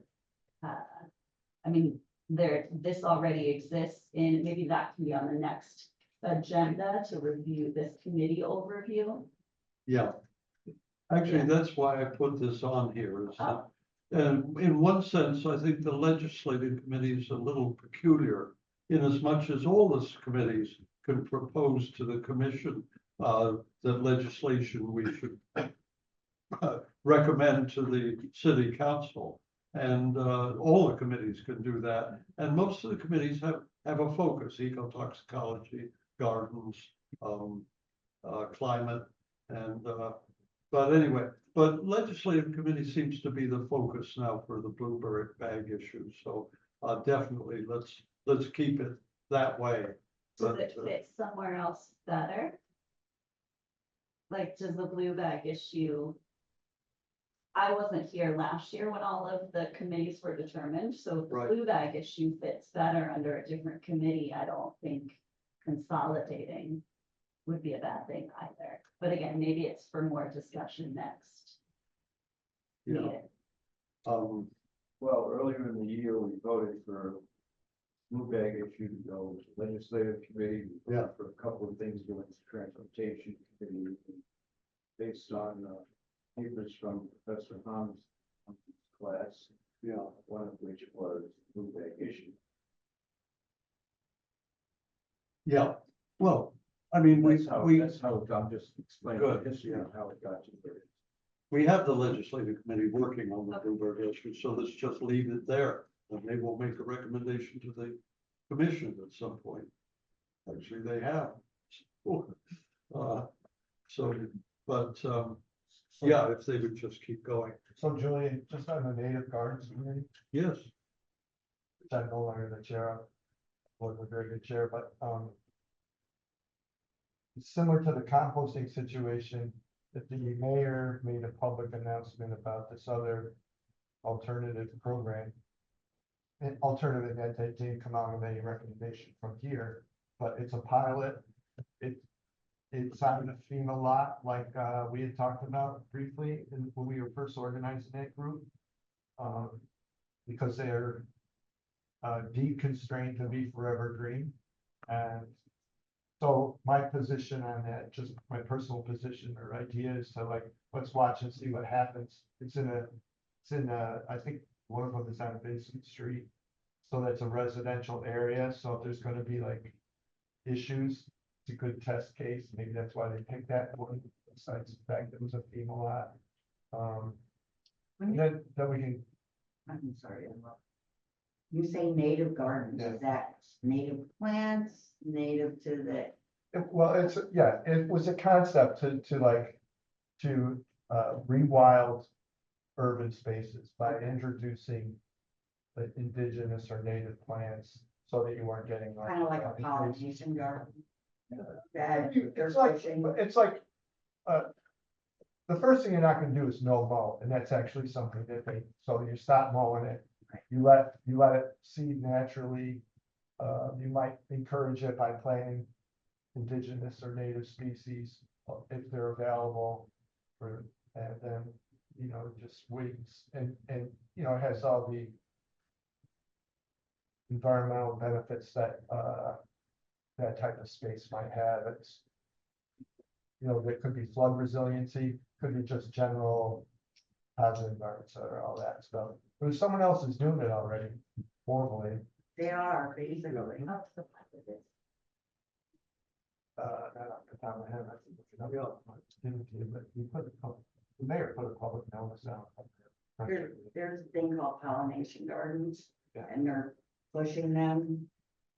I mean, this already exists and maybe that can be on the next agenda to review this committee overview. Yeah. Actually, Yeah. that's why I put this on here is that, Oh. and in one sense, I think the legislative committee is a little peculiar in as much as all the committees can propose to the commission the legislation we should recommend to the city council. And all the committees can do that. And most of the committees have a focus, ecotoxicology, gardens, climate, and but anyway, but legislative committee seems to be the focus now for the blueberry bag issue. So definitely let's keep it that way. Does But, it fit somewhere else better? Like, does the blue bag issue? I wasn't here last year when all of the committees were determined, so if the Right. blue bag issue fits better under a different committee, I don't think consolidating would be a bad thing either. But again, maybe it's for more discussion next. Yeah. meeting. Well, earlier in the year, we voted for blue bag issue to go to legislative committee. We voted Yeah. For a couple of things going to transportation committee. Based on papers from Professor Hahn's class. Yeah. One of which was blue bag issue. Yeah, well, I mean, That's how, we I'm just explaining Good, the history yeah. of how it got to there. we have the legislative committee working on the blueberry issue, so let's just leave it there. And maybe we'll make a recommendation to the commission at some point. Actually, they have. So, but, yeah, if they would just keep going. So Julian, just on the native gardens committee, Yes, which I'm no longer the chair of, was a very good chair, but, similar to the composting situation, that the mayor made a public announcement about this other alternative program. An alternative that didn't come out of any recommendation from here, but it's a pilot. It sounded to seem a lot like, we had talked about briefly when we were first organizing that group. Because they're deconstrained to be forever green. And So my position on that, just my personal position or idea is to like, let's watch and see what happens. It's in I think one of them is on Vincent Street. So that's a residential area, so if there's gonna be like issues, it's a good test case, maybe that's why they picked that one, besides the fact that it was a FEMA lot. And then we can, I'm sorry. You say native gardens, Yeah. is that native plants, native to the, well, it's, yeah, it was a concept to rewild urban spaces by introducing the indigenous or native plants, so that you weren't getting like. kind of like a pollination garden? That they're It's like, pushing. the first thing you're not gonna do is no mow, and that's actually something that so you stop mowing it. You let it seed naturally. You might encourage it by planting indigenous or native species if they're available and then, just wings and, it has all the environmental benefits that, that type of space might have. It's, there could be flood resiliency, could be just general positive environments or all that stuff. But if someone else is doing it already formally, They are basically. not off the top of my head, I think looking up, but the mayor put a public notice out. There's a thing called pollination gardens, Yeah. and they're pushing them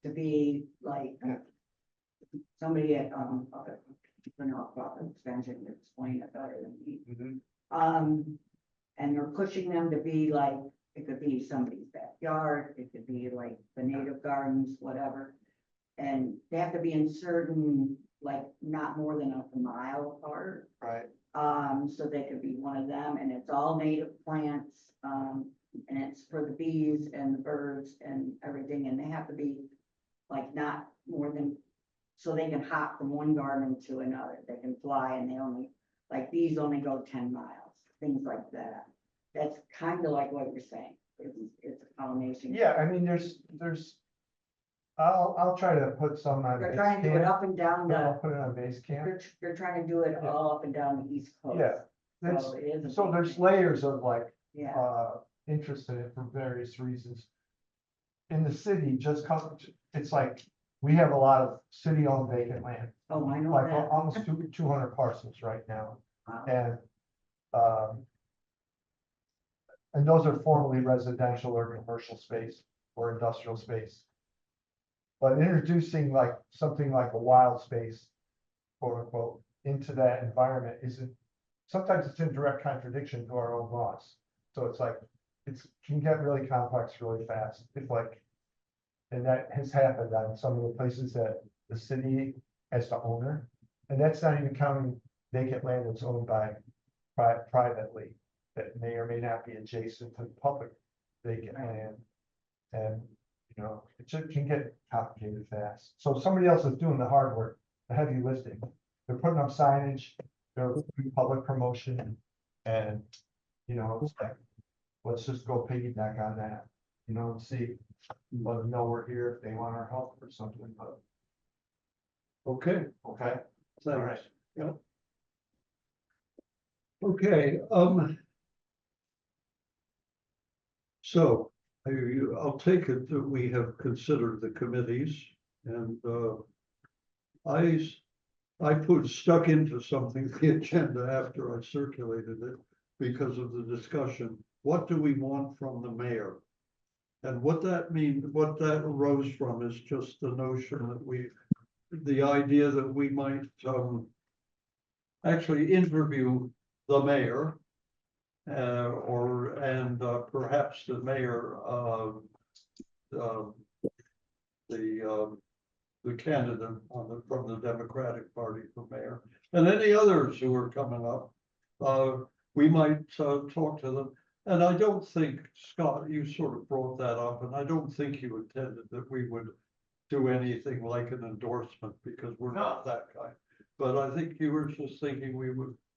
to be like. Somebody at, extension to explain it better than me. And they're pushing them to be like, it could be somebody's backyard, it could be like the native gardens, whatever. And they have to be in certain, like, not more than a mile apart. Right. So they could be one of them, and it's all native plants, and it's for the bees and the birds and everything, and they have to be like not more than, so they can hop from one garden to another, they can fly, and they only, like bees only go 10 miles, things like that. That's kind of like what you're saying, it's a pollination. Yeah, I mean, there's, I'll try to put some on. They're base trying to do it camp. up and down Yeah, I'll the, put it on base camp. they're trying to do it Yeah. all up and down the East Coast. Yeah. There's, So it is a so big there's thing. layers of like, Yeah, interest in it for various reasons. In the city, it's like, we have a lot of city-owned vacant land, oh, I know like that. almost 200 parcels right now. Wow. And those are formerly residential or commercial space or industrial space. But introducing like something like a wild space, quote unquote, into that environment sometimes it's in direct contradiction to our own laws. So it's like, can get really complex really fast. It's like, and that has happened on some of the places that the city has the owner. And that's not even counting vacant land that's owned by privately, that may or may not be adjacent to public vacant land. And, it can get complicated fast. So somebody else is doing the hard work, the heavy lifting. They're putting up signage, they're doing public promotion, and, it's like, let's just go piggyback on that, and see, let them know we're here if they want our help or something, but, Okay, okay? thanks. All right. Yep. Okay, so I'll take it that we have considered the committees, and I stuck into something, the agenda, after I circulated it because of the discussion. What do we want from the mayor? And what that arose from is just the notion that the idea that we might actually interview the mayor, perhaps the mayor, the candidate from the Democratic Party for mayor, and any others who are coming up. We might talk to them. And I don't think, Scott, you sort of brought that up, and I don't think you intended that we would do anything like an endorsement, because we're not that kind. But I think you were just thinking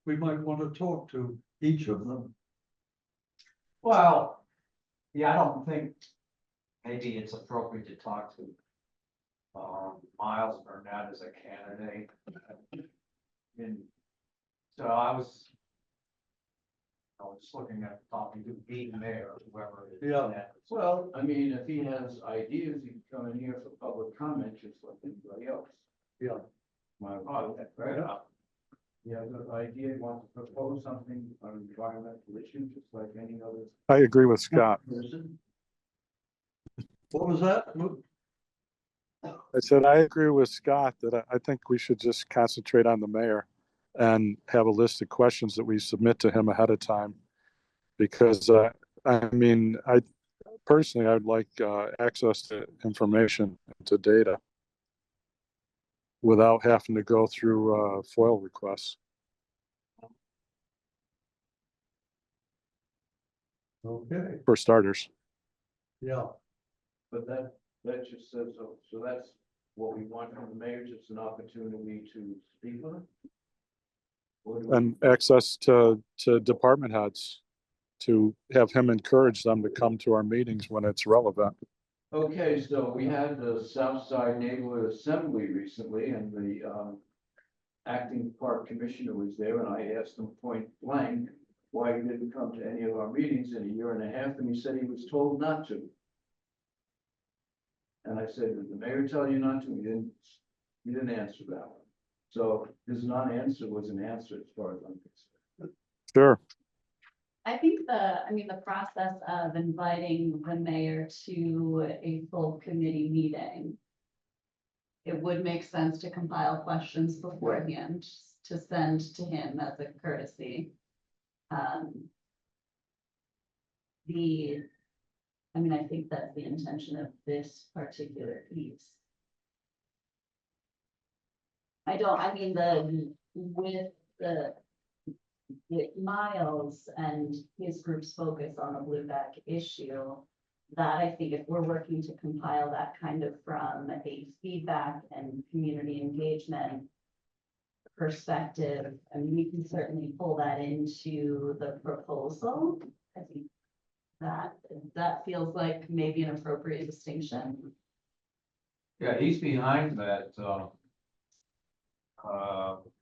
we might want to talk to each of them. Well, yeah, I don't think maybe it's appropriate to talk to Miles Burnett is a candidate. And so I was just looking at talking to the mayor, whoever it is. Yeah. Well, I mean, if he has ideas, he can come in here for public comment, just like anybody else. Yeah. My, Oh, right? Yeah. You have an idea, you want to propose something on an environmental issue, just like any other I agree with Scott. person. What was that? Lou? I said, I agree with Scott that I think we should just concentrate on the mayor and have a list of questions that we submit to him ahead of time. Because, I mean, I personally, I'd like access to information, to data without having to go through FOIL requests. Okay, For starters. yeah, But that just says, so that's what we want from the mayor, just an opportunity to speak with him? Or do we- And access to department heads to have him encourage them to come to our meetings when it's relevant. Okay, so we had the South Side Neighborhood Assembly recently, and the acting park commissioner was there, and I asked him point blank why he didn't come to any of our meetings in a year and a half, and he said he was told not to. And I said, did the mayor tell you not to? He didn't answer that one. So his non-answer was an answer as far as I'm concerned. Sure. I think the process of inviting the mayor to a full committee meeting. It would make sense to compile questions beforehand to send to him as a courtesy. I think that's the intention of this particular piece. With Miles and his group's focus on the blue bag issue, that I think if we're working to compile that kind of from a feedback and community engagement perspective, I mean, we can certainly pull that into the proposal. I think that feels like maybe an appropriate distinction. Yeah, he's behind that,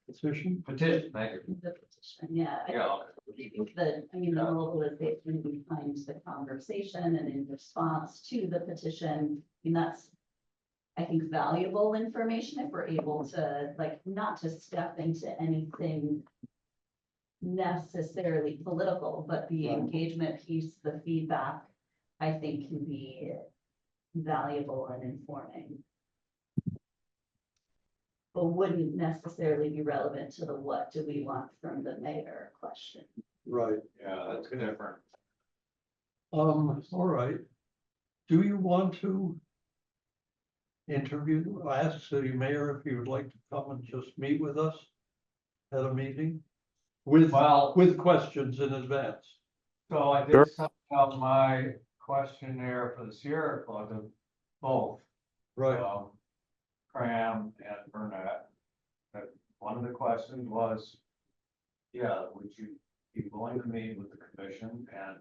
petition, petition, thank you. The petition, yeah. Yeah. I think that, the mobilization behind the conversation and in response to the petition, that's, I think, valuable information if we're able to, not to step into anything necessarily political, but the engagement piece, the feedback, I think can be valuable and informing. But wouldn't necessarily be relevant to the what do we want from the mayor question. right. Yeah, that's different. All right. Do you want to ask city mayor if he would like to come and just meet with us at a meeting? With questions in advance. So I Sure. did send out my questionnaire for the Sierra Club of both. Right, Cram and Burnett. But one of the questions was, would you be willing to meet with the commission and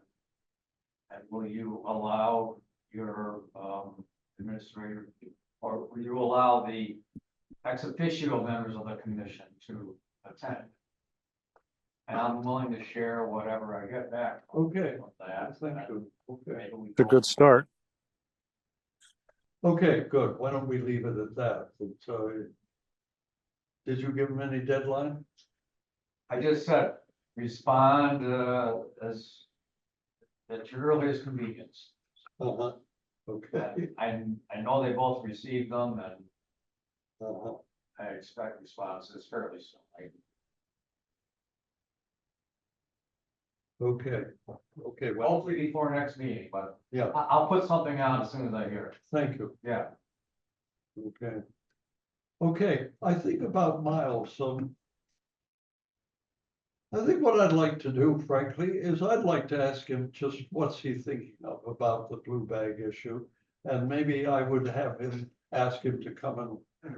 will you allow your administrator, or will you allow the ex officio members of the commission to attend? And I'm willing to share whatever I get back. okay, On that. thank you, okay. Maybe we It's a good start. Okay, good, why don't we leave it at that? So, did you give him any deadline? I just said, respond as at your earliest convenience. Uh-huh, okay. I know they both received them and Uh-huh. I expect responses fairly soon. Okay, well, Hopefully before next meeting, but yeah, I'll put something out as soon as I hear it. thank you, Yeah. okay. Okay, I think about Miles, I think what I'd like to do, frankly, is I'd like to ask him just what's he thinking of about the blue bag issue. And maybe I would have him, ask him to come and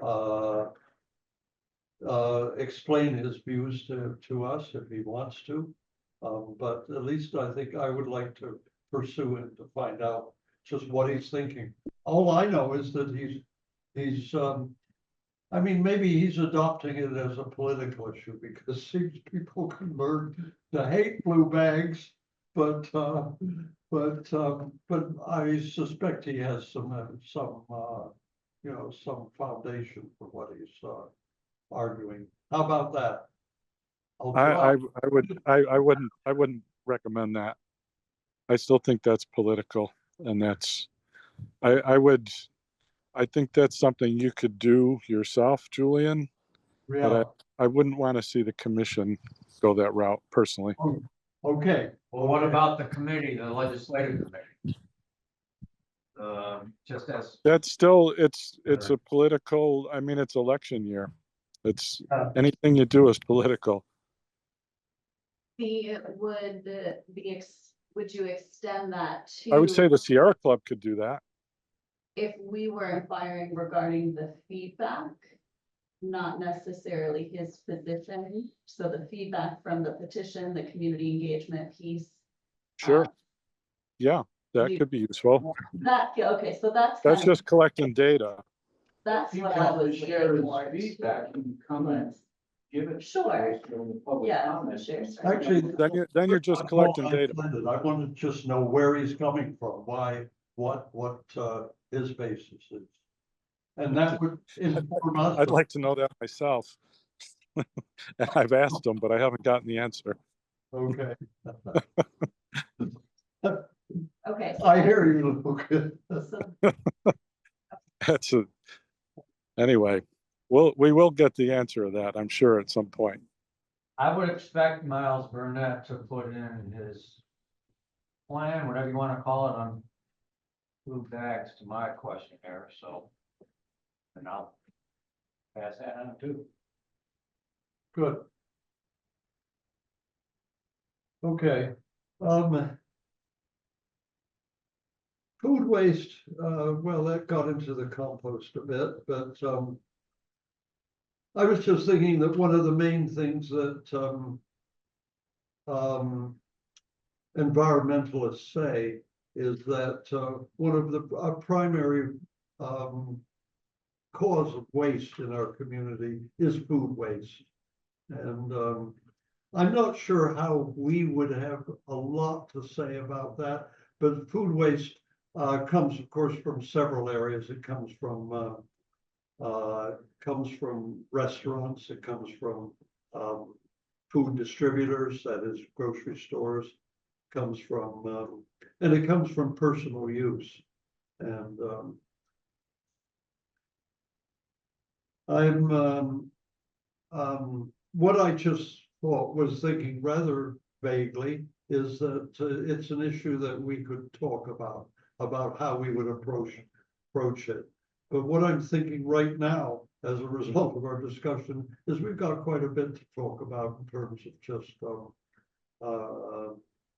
explain his views to us if he wants to. But at least I think I would like to pursue him to find out just what he's thinking. All I know is that he's, I mean, maybe he's adopting it as a political issue because seems people can learn to hate blue bags. But I suspect he has some foundation for what he's arguing. How about that? I'll I drop. wouldn't recommend that. I still think that's political, and I think that's something you could do yourself, Julian, Yeah, but I wouldn't want to see the commission go that route personally. okay. Well, what about the committee, the legislative committee? Just as, That's still, it's a political, I mean, it's election year. It's, anything you do is political. Would you extend that to? I would say the Sierra Club could do that. If we were inquiring regarding the feedback, not necessarily his position, so the feedback from the petition, the community engagement piece. Sure. uh, Yeah, that you- could be useful. Okay, so that's. That's kind of- just collecting data. That's He what I wants to was share leaning his towards. feedback and come and give it. Sure. During the public Yeah, comment. sure. Actually, Then you're just collecting data. I want to just know where he's coming from, why, what his basis is. And that would inform us. I'd like to know that myself. And I've asked them, but I haven't gotten the answer. Okay. Okay. so- I hear you, Luke. so- That's a, anyway, we will get the answer to that, I'm sure, at some point. I would expect Miles Burnett to put in his plan, whatever you want to call it, on blue bags to my questionnaire, so. And I'll pass that on too. Good. Okay, food waste, well, that got into the compost a bit, but, I was just thinking that one of the main things that, environmentalists say is that, one of the primary, cause of waste in our community is food waste. And I'm not sure how we would have a lot to say about that, but food waste comes, of course, from several areas. It comes from restaurants, it comes from food distributors, that is grocery stores, comes from and it comes from personal use. And what I just thought was thinking rather vaguely is that it's an issue that we could talk about how we would approach it. But what I'm thinking right now, as a result of our discussion, is we've got quite a bit to talk about in terms of just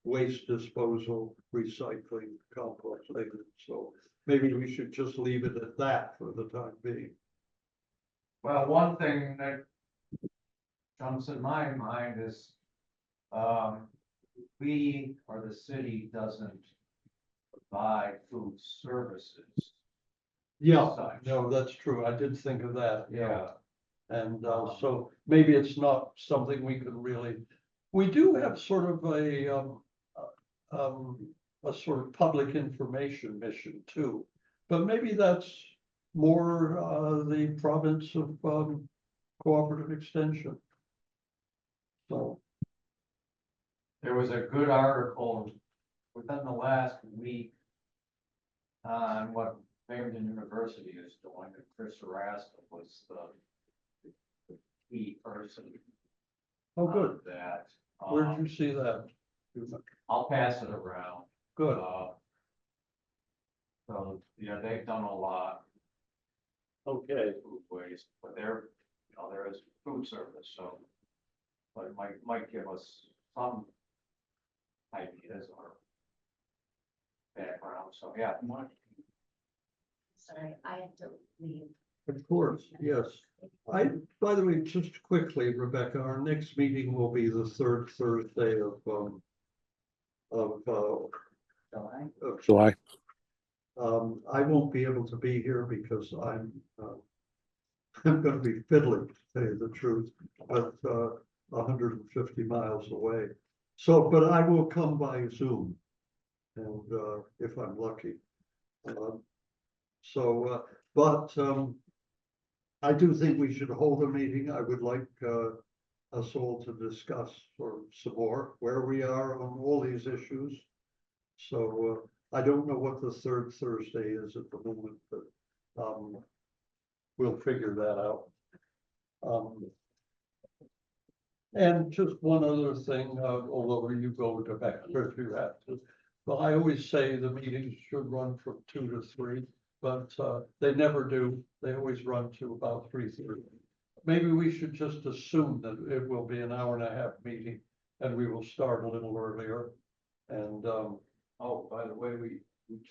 waste disposal, recycling, composting. So maybe we should just leave it at that for the time being. Well, one thing that jumps in my mind is, we or the city doesn't provide food services. Yeah, Such. no, that's true. I did think of that, yeah. Yeah, And so maybe it's not something we can really, we do have sort of a sort of public information mission too. But maybe that's more the province of cooperative extension. So, there was a good article within the last week on what Binghamton University is doing, and Chris Raska was the key person. oh, good. of that. Where did you see that? I'll pass it around. Good. So, yeah, they've done a lot. Okay. Food waste, but there is food service, so. But it might give us some ideas or background, so yeah. Sorry, I have to leave. Of course, yes. By the way, just quickly, Rebecca, our next meeting will be the third Thursday of July. July. July. I won't be able to be here because I'm gonna be fiddling, to tell you the truth, but 150 miles away. So, but I will come by Zoom, and if I'm lucky. I do think we should hold a meeting. I would like us all to discuss for some more where we are on all these issues. So I don't know what the third Thursday is at the moment, but we'll figure that out. And just one other thing, although you go to back if you have to. Well, I always say the meetings should run from 2 to 3, but they never do. They always run to about 3:30. Maybe we should just assume that it will be an hour-and-a-half meeting, and we will start a little earlier. And Oh, by the way, we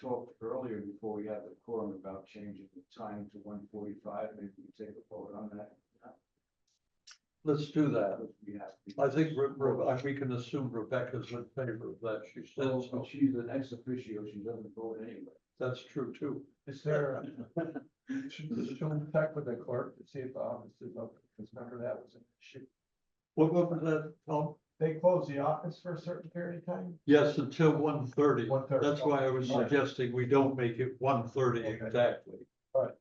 talked earlier before we had the quorum about changing the time to 1:45. Maybe we take a vote on that. let's do that. We have. I think we can assume Rebecca's in favor of that. She said So, so. but she's an ex officio, she doesn't vote anyway. That's true too. Is there, should we check with the clerk to see if the office is open? Because remember that was an issue. What was that, Tom? They close the office for a certain period of time? Yes, until 1:30. 1:30. That's why I was All right. suggesting we don't make it 1:30 Okay. exactly. All right.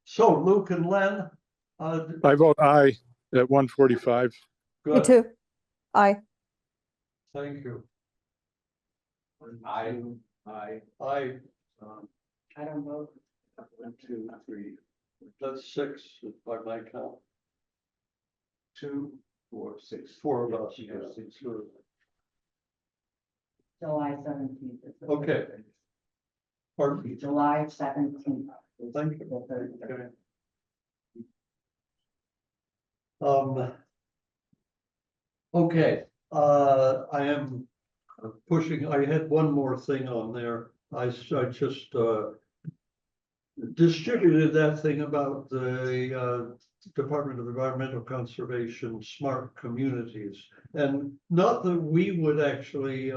So Luke and Len, I vote aye at 1:45. Me good, too. Aye. thank you. I, I, I don't vote. 1, 2, 3, that's 6 by my count, 2, 4, 6. 4 of us. Yeah, Yeah, 6. sure. July 17th. is the Okay. third. Pardon me. July 17th. is Thank you. the third Okay. Thursday. Okay, I am pushing, I had one more thing on there. I just distributed that thing about the Department of Environmental Conservation Smart Communities. And not that we would actually,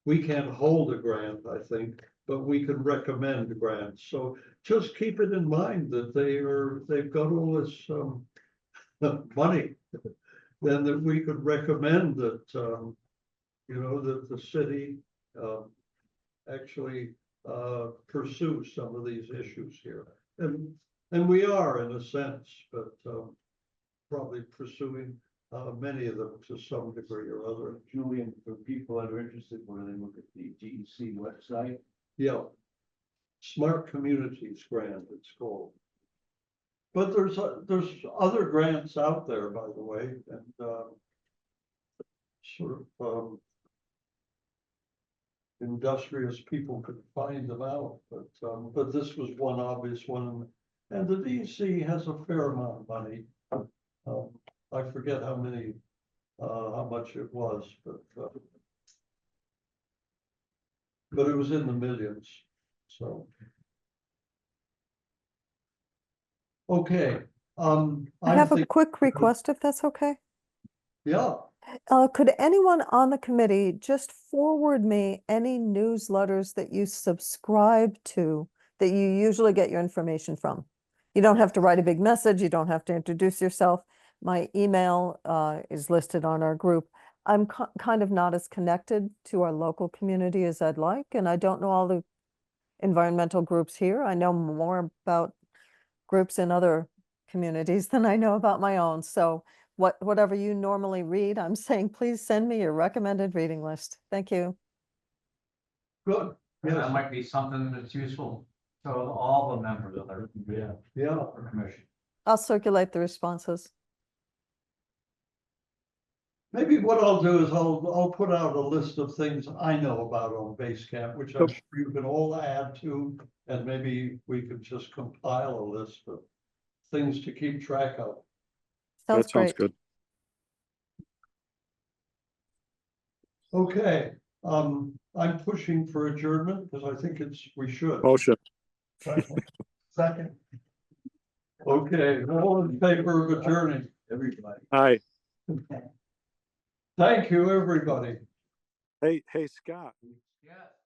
we can't hold a grant, I think, but we can recommend grants. So just keep it in mind that they've got all this money. Then that we could recommend that, that the city actually pursue some of these issues here. And we are in a sense, but probably pursuing many of them to some degree or other. Julian, for people that are interested, where they look at the DEC website, Yeah. Smart Communities Grant, it's called. But there's other grants out there, by the way, and sort of industrious people could find them out, but this was one obvious one, and the DEC has a fair amount of money. I forget how much it was, but it was in the millions, so. Okay, I have a quick request if that's okay. yeah, Could anyone on the committee just forward me any newsletters that you subscribe to, that you usually get your information from? You don't have to write a big message. You don't have to introduce yourself. My email is listed on our group. I'm kind of not as connected to our local community as I'd like, and I don't know all the environmental groups here. I know more about groups in other communities than I know about my own. So whatever you normally read, I'm saying, please send me your recommended reading list. Thank you. good, That yes, might be something that's useful to all the members of the yeah. commission. I'll circulate the responses. Maybe what I'll do is I'll put out a list of things I know about on Basecamp, which I'm sure you can all add to, and maybe we could just compile a list of things to keep track of. Sounds That sounds great. good. Okay, I'm pushing for adjournment because I think we should. Motion. Second. Okay, all in favor of adjourning? everybody. Aye. Thank you, everybody. Hey, Scott. Yes.